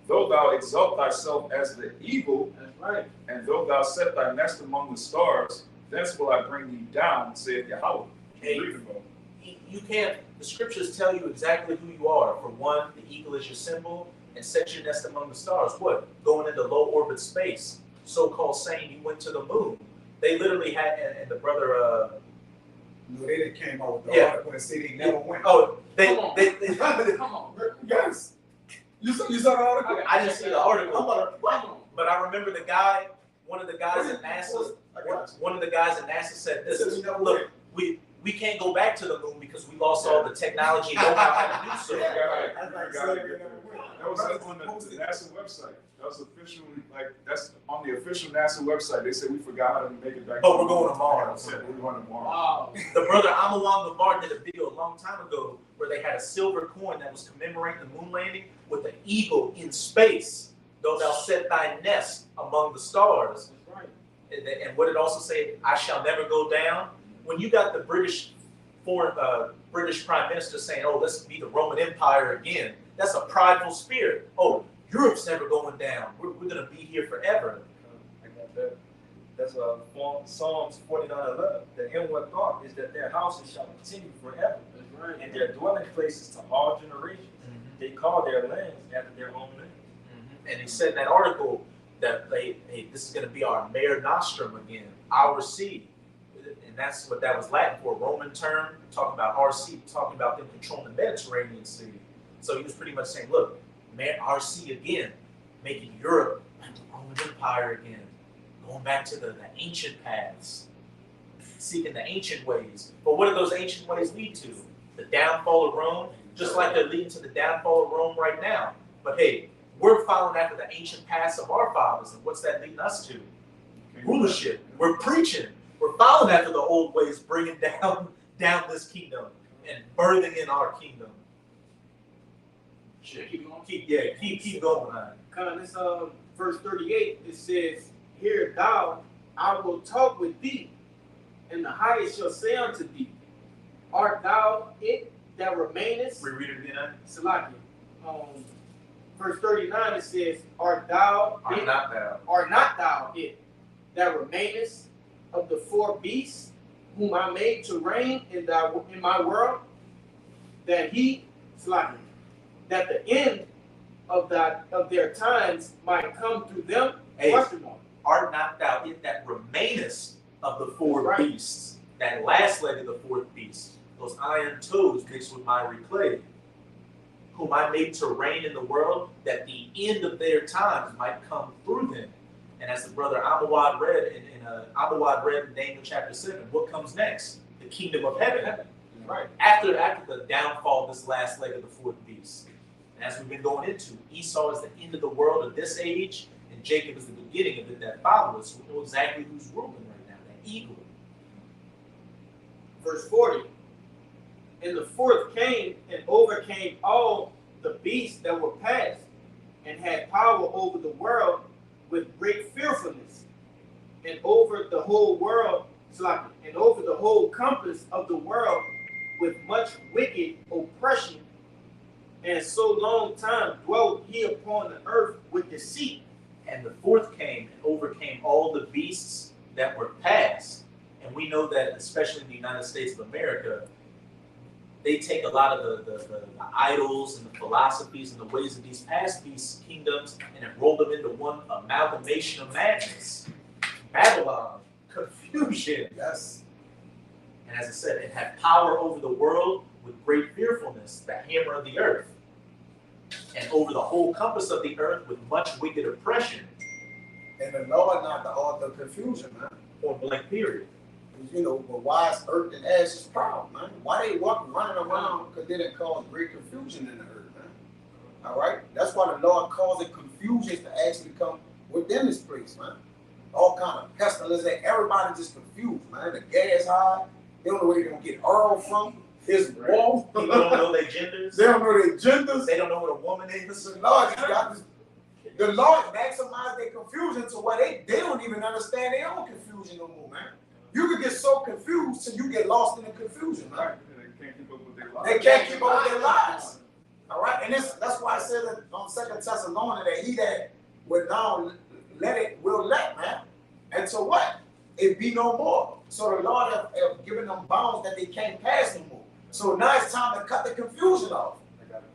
Though thou exalt thyself as the eagle, That's right. and though thou set thy nest among the stars, thence will I bring thee down, saith Yahweh. Hey. Read about it. You can't, the scriptures tell you exactly who you are. For one, the eagle is your symbol, and set your nest among the stars. What? Going into low orbit space. So-called saying you went to the moon. They literally had, and the brother, No, they didn't came out with the Yeah. article and said they never went. oh, they Come on. Yes. You saw the article? I didn't see the article, Come on. but I remember the guy, one of the guys at NASA, one of the guys at NASA said this, look, we can't go back to the moon because we lost all the technology and know-how how to do so. That was on the NASA website. That was official, that's on the official NASA website. They said we forgot how to make it back. But we're going to Mars. Yeah, we're going to Mars. Wow. The brother Amawang Gavar did a video a long time ago where they had a silver coin that was commemorating the moon landing with an eagle in space. Though thou set thy nest among the stars. That's right. And what it also say, I shall never go down. When you got the British Prime Minister saying, oh, let's be the Roman Empire again, that's a prideful spirit. Oh, Europe's never going down. We're going to be here forever. I got that. That's Psalms 49:11. The inward thought is that their houses shall continue forever, That's right. and their dwelling places to all generations. They call their lands after their own name. And he said in that article that hey, this is going to be our Mare Nostrum again, our sea. And that's what that was Latin for, Roman term, talking about our sea, talking about them controlling the Mediterranean Sea. So he was pretty much saying, look, our sea again, making Europe like the Roman Empire again, going back to the ancient paths. seeking the ancient ways. But what do those ancient ways lead to? The downfall of Rome, just like they're leading to the downfall of Rome right now. But hey, we're following after the ancient paths of our fathers, and what's that leading us to? Rulership. We're preaching. We're following after the old ways, bringing down this kingdom and birthing in our kingdom. Keep going. Keep going, man. Kind of this verse 38, it says, "Hear thou, I will talk with thee, and the highest shall say unto thee, Art thou it that remainest?" Reread it again. Salaki. Verse 39, it says, "Art thou Are it, not thou. art not thou it that remainest of the four beasts whom I made to reign in my world, that the end of their times might come through them?" Hey. Question mark. Art not thou it that remainest of the four Right. beasts? That last leg of the fourth beast, those iron toes mixed with miry clay, whom I made to reign in the world, that the end of their times might come through them. And as the brother Amawad read in Daniel chapter 7, what comes next? The kingdom of heaven. Right. After the downfall of this last leg of the fourth beast. And as we've been going into, Esau is the end of the world of this age, and Jacob is the beginning of it that follows. We know exactly who's ruling right now, that eagle. Verse 40. "And the fourth came and overcame all the beasts that were past, and had power over the world with great fearfulness, and over the whole world, and over the whole compass of the world with much wicked oppression. And so long time dwelt he upon the earth with deceit." And the fourth came and overcame all the beasts that were past. And we know that, especially in the United States of America, they take a lot of the idols and the philosophies and the ways of these past beast kingdoms and have rolled them into one amalgamation of madness. Babylon, confusion. Yes. And as I said, it had power over the world with great fearfulness, the hammer of the earth. And over the whole compass of the earth with much wicked oppression. And the Lord not the author of confusion, man. Point blank period. You know, but why is earth and ash is proud, man? Why they running around? Because they didn't cause great confusion in the earth, man. All right? That's why the Lord causing confusion to actually come within this place, man. All kind of pestilence, everybody just confused, man. The gas high, they don't know where they're going to get oil from. There's war. People don't know their genders. They don't know their genders. They don't know what a woman is. The Lord just got this. The Lord maximized their confusion to where they don't even understand their own confusion no more, man. You could get so confused till you get lost in the confusion, man. They can't keep up with their lives. They can't keep up with their lives. All right, and that's why I said that on 2 Thessalonians that he that would now let it will let, man. And so what? It be no more. So the Lord have given them bounds that they can't pass no more. So now it's time to cut the confusion off.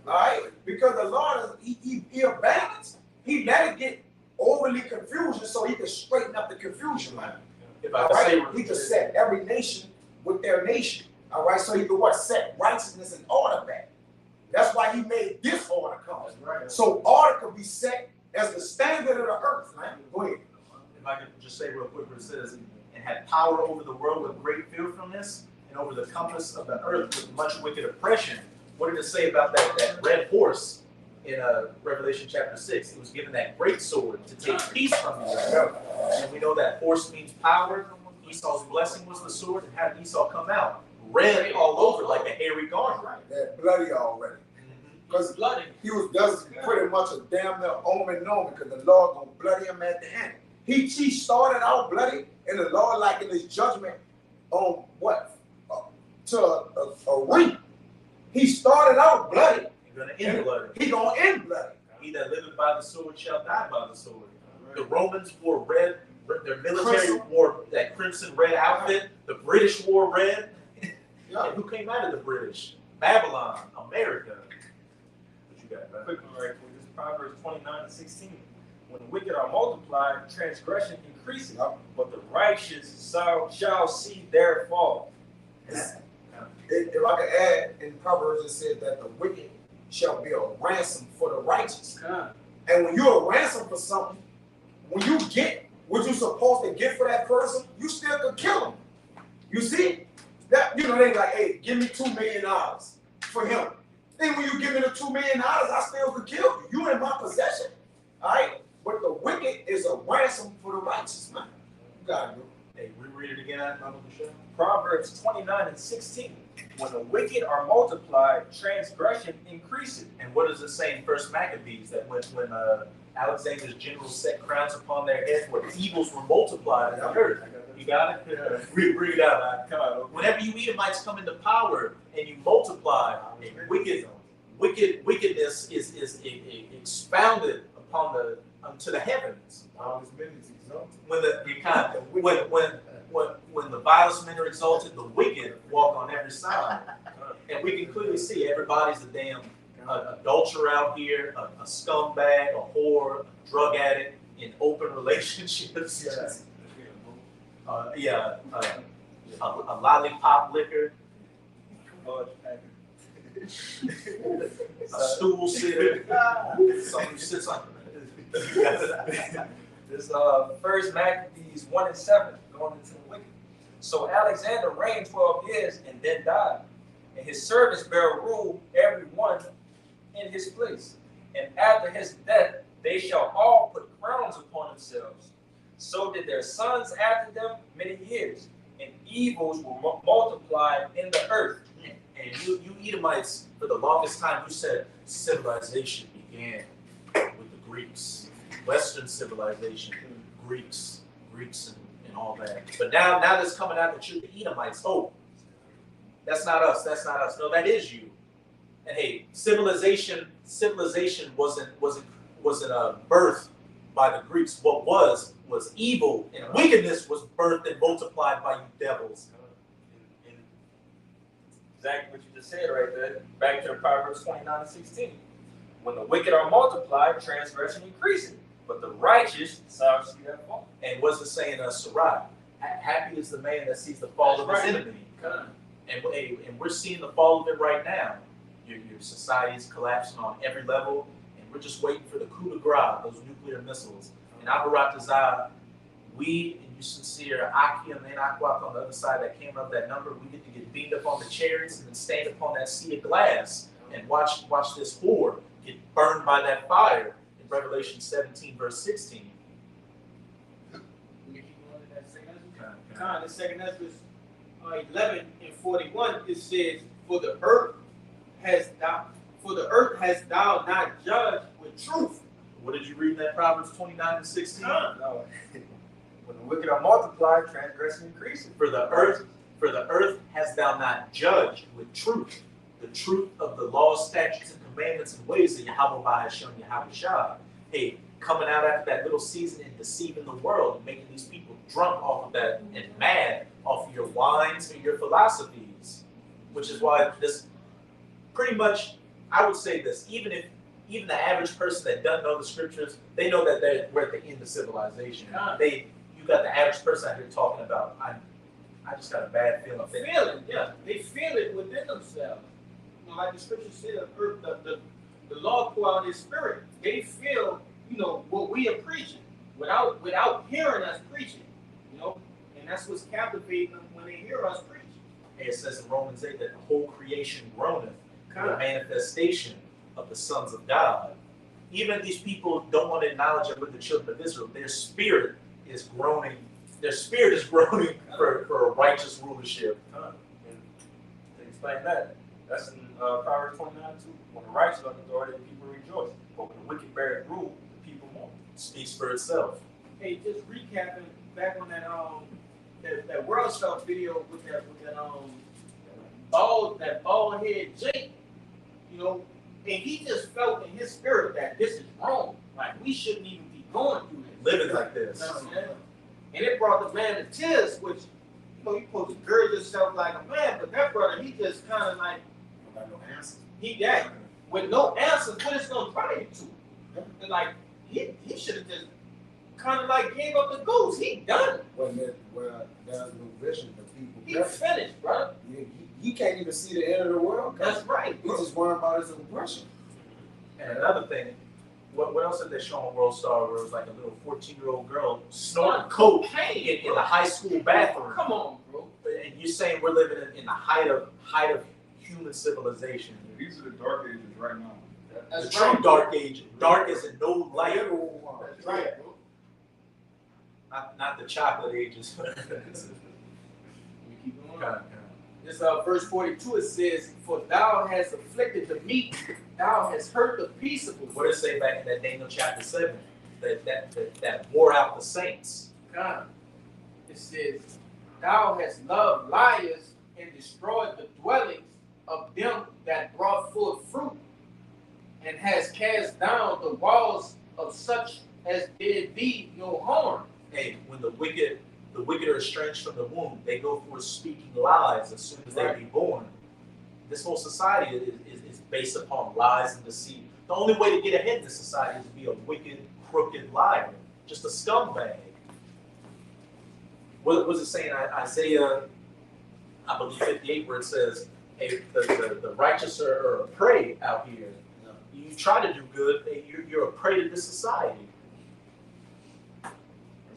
All right? Because the Lord, he abandons. He let it get overly confusion so he can straighten up the confusion, man. If I All could say, right? He could set every nation with their nation. All right? So he could what? Set righteousness and order back. That's why he made this order come. Right. So order could be set as the standard of the earth, man. Go ahead. if I could just say real quick what it says, and had power over the world with great fearfulness, and over the compass of the earth with much wicked oppression. What did it say about that red horse in Revelation chapter 6? It was given that great sword to take peace from the earth. And we know that horse means power. Esau's blessing was the sword. And how did Esau come out? Red all over like a hairy garment. That bloody already. Because Bloody. he was that's pretty much a damn near omen because the Lord gonna bloody him at the end. He started out bloody, and the Lord, like in his judgment on what? To a ring. He started out bloody. You're gonna end bloody. He gonna end bloody. He that liveth by the sword shall die by the sword. The Romans wore red. Their military wore that crimson red outfit. The British wore red. Yeah. And who came out of the British? Babylon, America. What you got, man? Quick one right quick. This is Proverbs 29:16. When the wicked are multiplied, transgression increases, but the righteous shall see their fall. If I could add, in Proverbs it says that the wicked shall be a ransom for the righteous. And when you're a ransom for something, when you get what you're supposed to get for that person, you still could kill him. You see? That, you know, they like, hey, give me $2 million for him. Then when you give me the $2 million, I still could kill you. You in my possession. All right? But the wicked is a ransom for the righteous, man. You got it, bro. Hey, reread it again, Mama Michelle. Proverbs 29:16. When the wicked are multiplied, transgression increases. And what does it say in First Maccabees that when Alexander's generals set crowns upon their heads, where evils were multiplied in the earth? You got it? Read it out, man. Whenever you Edomites come into power and you multiply, wickedness is expounded upon unto the heavens. When the vilest men are exalted, the wicked walk on every side. And we can clearly see everybody's a damn adulterer out here, a scumbag, a whore, a drug addict in open relationships. A lollipop liquor, a stool sitter, someone who sits on. This First Maccabees 1:7 going into the wicked. So Alexander reigned 12 years and then died, and his servants bare rule every one in his place. And after his death, they shall all put crowns upon themselves. So did their sons after them many years, and evils were multiplied in the earth. And you Edomites, for the longest time, you said civilization began with the Greeks. Western civilization, Greeks and all that. But now that's coming out that you're the Edomites. Oh, that's not us. No, that is you. And hey, civilization wasn't birthed by the Greeks. What was evil, and wickedness was birthed and multiplied by you devils. Exactly what you just said right there. Back to Proverbs 29:16. When the wicked are multiplied, transgression increases, but the righteous shall see that fall. And what's it saying, Sarai? Happy is the man that sees the fall of his enemy. And we're seeing the fall of it right now. Your society is collapsing on every level, and we're just waiting for the coup de grace, those nuclear missiles. And Abaratazah, we and you sincere Aki and Akwak on the other side that came up that number, we get to get beamed up on the chariots and then stand upon that sea of glass and watch this whore get burned by that fire in Revelation 17, verse 16. The second Ezra 11:41, it says, For the earth has thou not judged with truth. What did you read in that Proverbs 29:16? No. When the wicked are multiplied, transgression increases. For the earth hast thou not judged with truth, the truth of the laws, statutes, and commandments and ways that Yahweh has shown Yahweh Shah. Hey, coming out after that little season and deceiving the world and making these people drunk off of that and mad off of your wines and your philosophies. Which is why this pretty much, I would say this, even the average person that doesn't know the scriptures, they know that we're at the end of civilization. You got the average person out here talking about, I just got a bad feeling. They feel it within themselves. You know, like the scripture said, the Lord pour out his spirit. They feel, what we are preaching without hearing us preaching, and that's what's captivating them when they hear us preach. It says in Romans 8 that the whole creation groaneth, the manifestation of the sons of God. Even if these people don't want to acknowledge it with the children of Israel, their spirit is groaning. Their spirit is groaning for a righteous rulership. And to explain that, that's in Proverbs 29:2. When the righteous are authority, the people rejoice. But when the wicked bear rule, the people mourn. Speaks for itself. Hey, just recapping back on that World Star video with that bald head Jake, and he just felt in his spirit that this is wrong. Like we shouldn't even be going through this. Living like this. And it brought the man to tears, which you're supposed to gird yourself like a man, but that brother, he just kind of like No answer. with no answers, what it's gonna drive you to. And like he should have just kind of like gave up the ghost. He done. Well, there's no vision for people. He finished, bro. He can't even see the end of the world. That's right. He's just worrying about his oppression. And another thing, what else did they show on World Star where it was like a little 14-year-old girl snorting coke in the high school bathroom? Come on, bro. And And you're saying we're living in the height of human civilization. These are the dark ages right now. That's The true right. dark age, dark as in no light, That's right. not the chocolate ages. We keep going. God, This verse 42, it says, "For thou hast afflicted the meek, thou hast hurt the peaceable." what does it say back in that Daniel chapter 7? That wore out the saints. God, it says, "Thou hast loved liars and destroyed the dwellings of them that brought forth fruit, and has cast down the walls of such as did thee no harm." Hey, when the wicked are estranged from the womb, they go forth speaking lies as soon as they be born. This whole society is based upon lies and deceit. The only way to get ahead in this society is to be a wicked, crooked liar, just a scumbag. What was it saying? Isaiah, I believe 58, where it says, "Hey, the righteous are a prey out here. You try to do good, you're a prey to this society."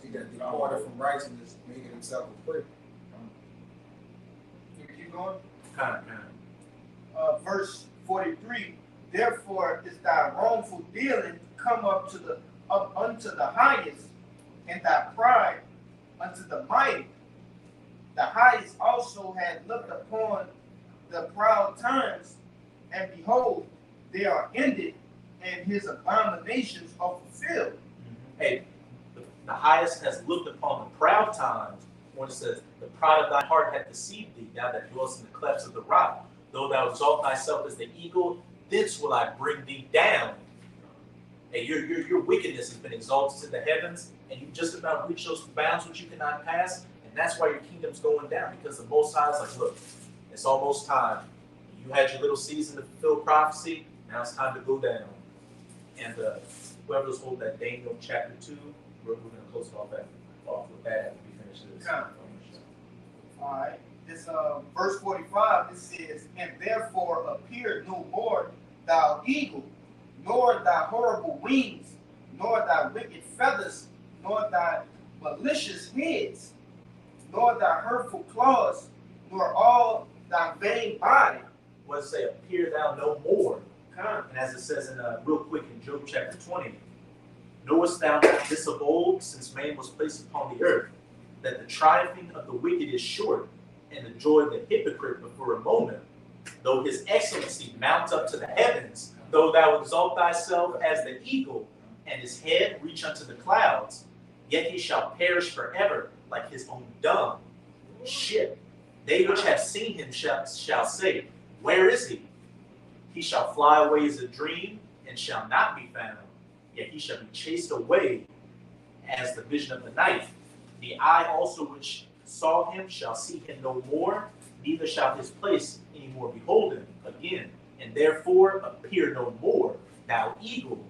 He got departed from righteousness, making himself a prey. Can we keep going? Kind. Verse 43, "Therefore is thy wrongful dealing come up unto the highest, and thy pride unto the mighty. The highest also had looked upon the proud times, and behold, they are ended, and his abominations are fulfilled." Hey, the highest has looked upon the proud times, when it says, "The pride of thy heart hath deceived thee, thou that dwellest in the clefts of the rock. Though thou exalt thyself as the eagle, thence will I bring thee down." Hey, your wickedness has been exalted to the heavens, and you just about reach those bounds which you cannot pass, and that's why your kingdom's going down, because the Most High is like, look, it's almost time. You had your little season to fulfill prophecy, now it's time to go down. And whoever's holding that Daniel chapter 2, we're going to close it off with that after we finish this. All right. This verse 45, it says, "And therefore appear no more thou eagle, nor thy horrible wings, nor thy wicked feathers, nor thy malicious heads, nor thy hurtful claws, nor all thy vain body." What does it say? Appear thou no more. Come. And as it says in real quick in Job chapter 20, "Knowest thou not this of old, since man was placed upon the earth, that the triumphing of the wicked is short, and the joy of the hypocrite but for a moment? Though his excellency mount up to the heavens, though thou exalt thyself as the eagle, and his head reach unto the clouds, yet he shall perish forever like his own dung. Shit. They which have seen him shall say, Where is he? He shall fly away as a dream, and shall not be found. Yet he shall be chased away as the vision of the night. The eye also which saw him shall see him no more, neither shall his place any more behold him again. And therefore appear no more, thou eagle,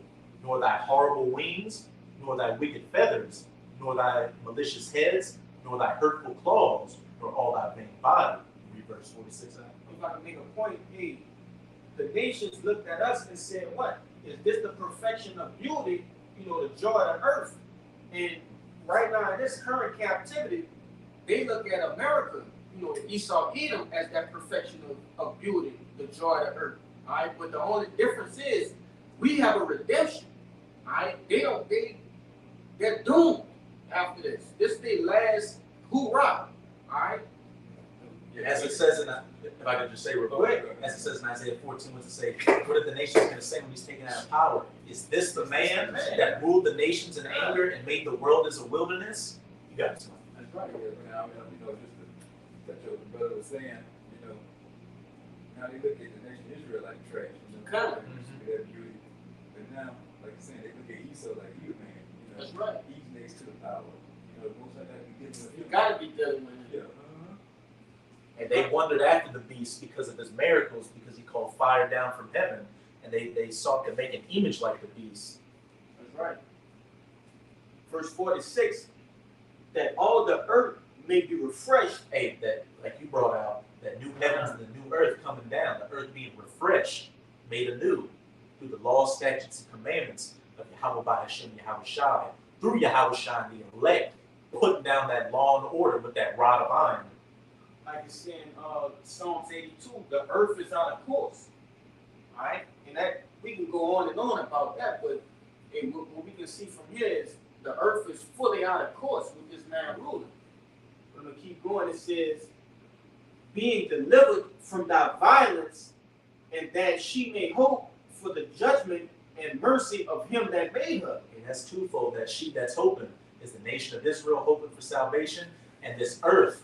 nor thy horrible wings, nor thy wicked feathers, nor thy malicious heads, nor thy hurtful claws, nor all thy vain body." Read verse 46. If I can make a point, hey, the nations looked at us and said, "What? Is this the perfection of beauty? You know, the joy of the earth?" And right now, in this current captivity, they look at America, you know, Esau, Edom, as that perfection of beauty, the joy of the earth. All right, but the only difference is we have a redemption. All right, they're doomed after this. This is their last hoorah. All right. As it says in, if I could just say real quick, as it says in Isaiah 14, what does it say? What are the nations going to say when he's taken out of power? Is this the man that ruled the nations in anger and made the world as a wilderness? You got it. That's right. Yeah, now, you know, just to touch what the brother was saying, you know, now they look at the nation Israel like trash. You know, Kind of. Their beauty. But now, like you're saying, they look at Esau like he a man. You know, That's right. He's next to the power. You know, most of that be giving with You him. gotta be dealing with it. Yeah. And they wondered after the beast because of his miracles, because he called fire down from heaven, and they sought to make an image like the beast. That's right. Verse 46, "That all the earth may be refreshed." Hey, that like you brought out, that new heavens and the new earth coming down, the earth being refreshed, made anew, through the laws, statutes, and commandments of Yahweh by Hashem Yahweh Shai, through Yahweh Shai the elect, putting down that law and order with that rod of iron. like it's in Psalms 82, the earth is out of course. All right, and that we can go on and on about that, but what we can see from here is the earth is fully out of course with this man ruling. I'm gonna keep going. It says, being delivered from thy violence, and that she may hope for the judgment and mercy of him that made her. And that's twofold. That she that's hoping is the nation of Israel hoping for salvation, and this earth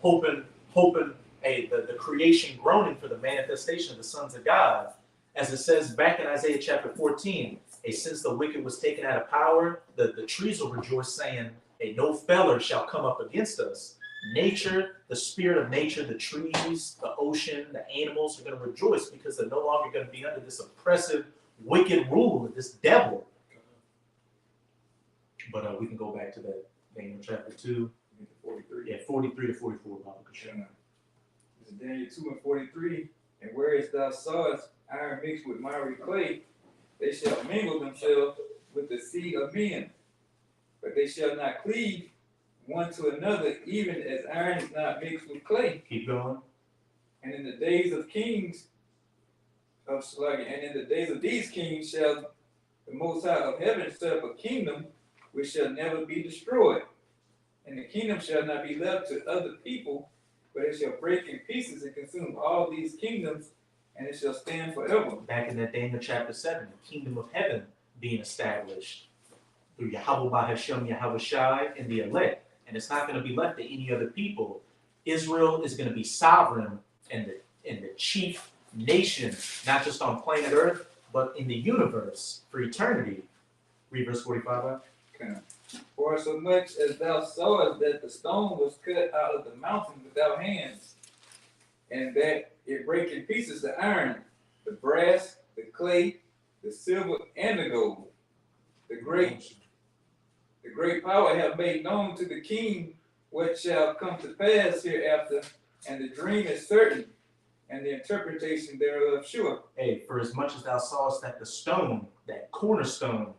hoping the creation groaning for the manifestation of the sons of God. As it says back in Isaiah chapter 14, since the wicked was taken out of power, the trees will rejoice, saying, no feller shall come up against us. Nature, the spirit of nature, the trees, the ocean, the animals are going to rejoice because they're no longer going to be under this oppressive, wicked rule of this devil. But we can go back to that Daniel chapter 2. 43. Yeah, 43 to 44. This is Daniel 2 and 43. And whereas thou sawest iron mixed with miry clay, they shall mingle themselves with the seed of men, but they shall not cleave one to another, even as iron is not mixed with clay. Keep going. And in the days of kings of Slag, and in the days of these kings shall the Most High of heaven set up a kingdom which shall never be destroyed. And the kingdom shall not be left to other people, but it shall break in pieces and consume all these kingdoms, and it shall stand forever. Back in that Daniel chapter 7, the kingdom of heaven being established through Yahweh Bahashem, Yahweh Shai, and the elect. And it's not going to be left to any other people. Israel is going to be sovereign and the chief nation, not just on planet Earth, but in the universe for eternity. Read verse 45. Okay. For so much as thou sawest that the stone was cut out of the mountain without hands, and that it brake in pieces the iron, the brass, the clay, the silver, and the gold. The great power have made known to the king what shall come to pass hereafter, and the dream is certain, and the interpretation thereof sure. Hey, for as much as thou sawest that the stone, that cornerstone,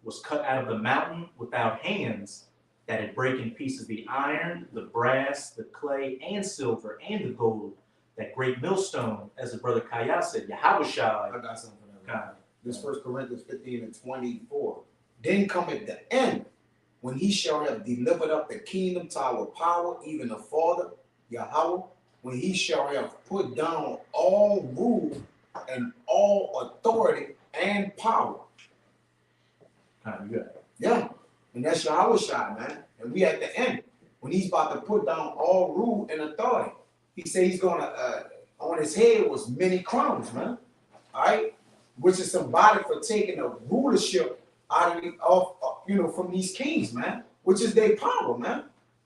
was cut out of the mountain without hands, that it brake in pieces the iron, the brass, the clay, and silver, and the gold, that great millstone, as the brother Kaya said, Yahweh Shai. I got something for that. This 1 Corinthians 15 and 24. Then cometh the end, when he shall have delivered up the kingdom to our power, even the Father, Yahweh, when he shall have put down all rule and all authority and power. You got it. Yeah, and that's Yahweh Shai, man. And we at the end, when he's about to put down all rule and authority. He said he's gonna, on his head was many crowns, man. All right, which is symbolic for taking the rulership out of from these kings, man, which is their power, man.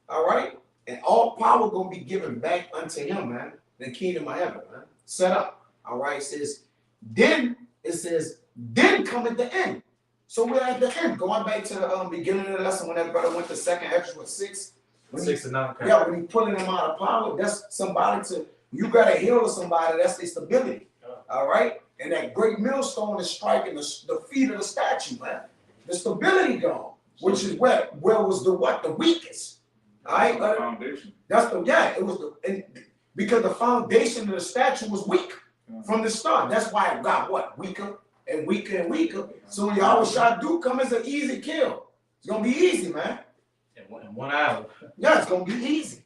All right, and all power gonna be given back unto him, man. The kingdom of heaven, man. Set up. All right, it says then come at the end. So we're at the end. Going back to the beginning of the lesson when that brother went to 2nd Ezra 6. 6 and 9. Okay. Yeah, when he pulling them out of power, that's symbolic to you gotta heal somebody, that's their stability. All right? And that great millstone is striking the feet of the statue, man. The stability gone, which is where was the weakest. All right, the foundation. It was because the foundation of the statue was weak from the start. That's why it got weaker and weaker and weaker. So when Yahweh Shai do come, it's an easy kill. It's gonna be easy, man. In 1 hour. Yeah, it's gonna be easy.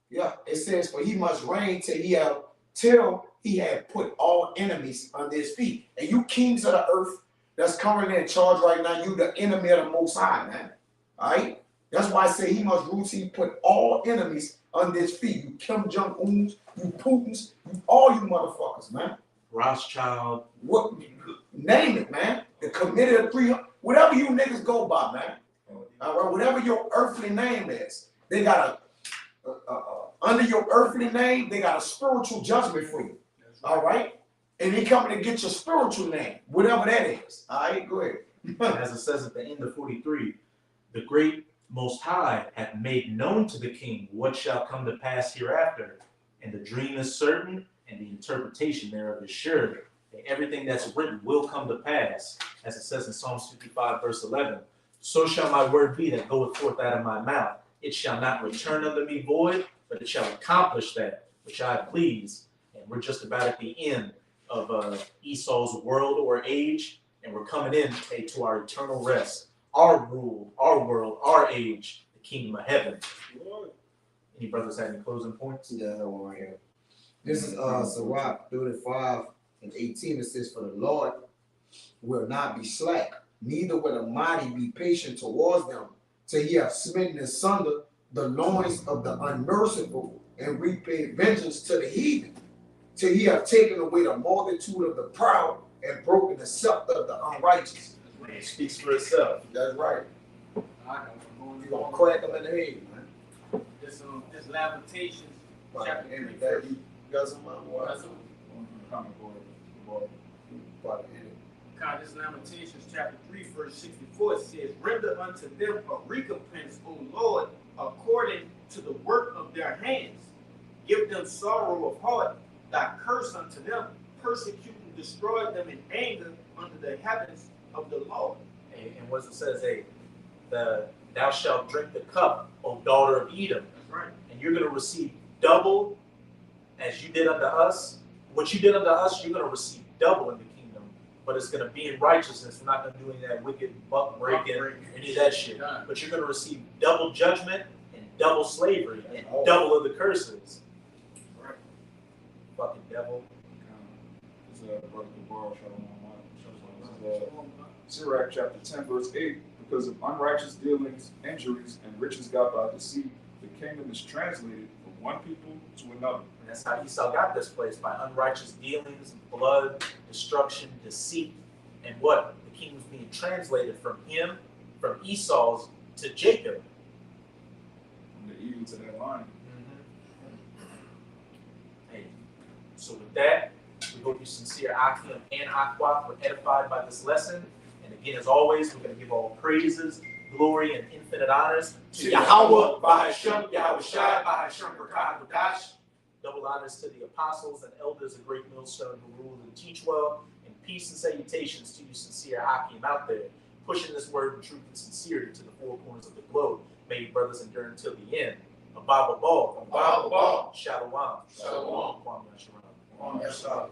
Yeah, it says, for he must reign till he had put all enemies under his feet. And you kings of the earth that's currently in charge right now, you the enemy of the Most High, man. All right? That's why I say he must rule till he put all enemies under his feet. You Kim Jong-uns, you Putins, all you motherfuckers, man. Rothschild. What? Name it, man. The committee of 300, whatever you niggas go by, man. All right, whatever your earthly name is, they got under your earthly name, they got a spiritual judgment for you. All right, and they coming to get your spiritual name, whatever that is. All right, go ahead. As it says at the end of 43, the great Most High hath made known to the king what shall come to pass hereafter, and the dream is certain, and the interpretation thereof is sure. And everything that's written will come to pass, as it says in Psalms 55, verse 11. So shall my word be that goeth forth out of my mouth. It shall not return unto me void, but but it shall accomplish that which I please. And we're just about at the end of Esau's world or age, and we're coming in to our eternal rest, our rule, our world, our age, the kingdom of heaven. Any brothers have any closing points? See that one right here. This is Sirach 35:18. It says, "For the Lord will not be slack, neither will the mighty be patient towards them, till he have smitten asunder the loins of the unmerciful, and repaid vengeance to the heathen, till he have taken away the multitude of the proud, and broken the scepter of the unrighteous." It speaks for itself. That's right. You're You're gonna crack them in the head, man. This Lamentations chapter 3. You got some more? God, this Lamentations chapter 3, verse 64 says, "Render unto them a recompense, O Lord, according to the work of their hands. Give them sorrow of heart, thy curse unto them, persecute and destroy them in anger under the heavens of the Lord." And what it says, hey, thou shalt drink the cup, O daughter of Edom, That's right. and you're going to receive double as you did unto us. What you did unto us, you're going to receive double in the kingdom, but it's going to be in righteousness. We're not going to do any of that wicked buck breaking, any of that shit. But you're going to receive double judgment and double slavery and double of the curses. Right. Fucking devil. Sirach chapter 10, verse 8, because of unrighteous dealings, injuries, and riches got by deceit, the kingdom is translated from one people to another. And that's how Esau got this place, by unrighteous dealings, blood, destruction, deceit. And what? The kingdom's being translated from him, from Esau's to Jacob. From the eagle to that lion. Hey, so with that, we hope you sincere Akim and Aqua were edified by this lesson. And again, as always, we're going to give all praises, glory, and infinite honors to Yahweh, Bahashem, Yahweh Shai, Bahashem, Rakah, Kodash. Double honors to the apostles and elders of Great Millstone who rule and teach well. And peace and salutations to you sincere Akim out there, pushing this word in truth and sincerity to the four corners of the globe. May you brothers endure until the end. Abba Ball. Abba Ball. Shalom. Shalom. Kwame Yasharam. Yes, sir.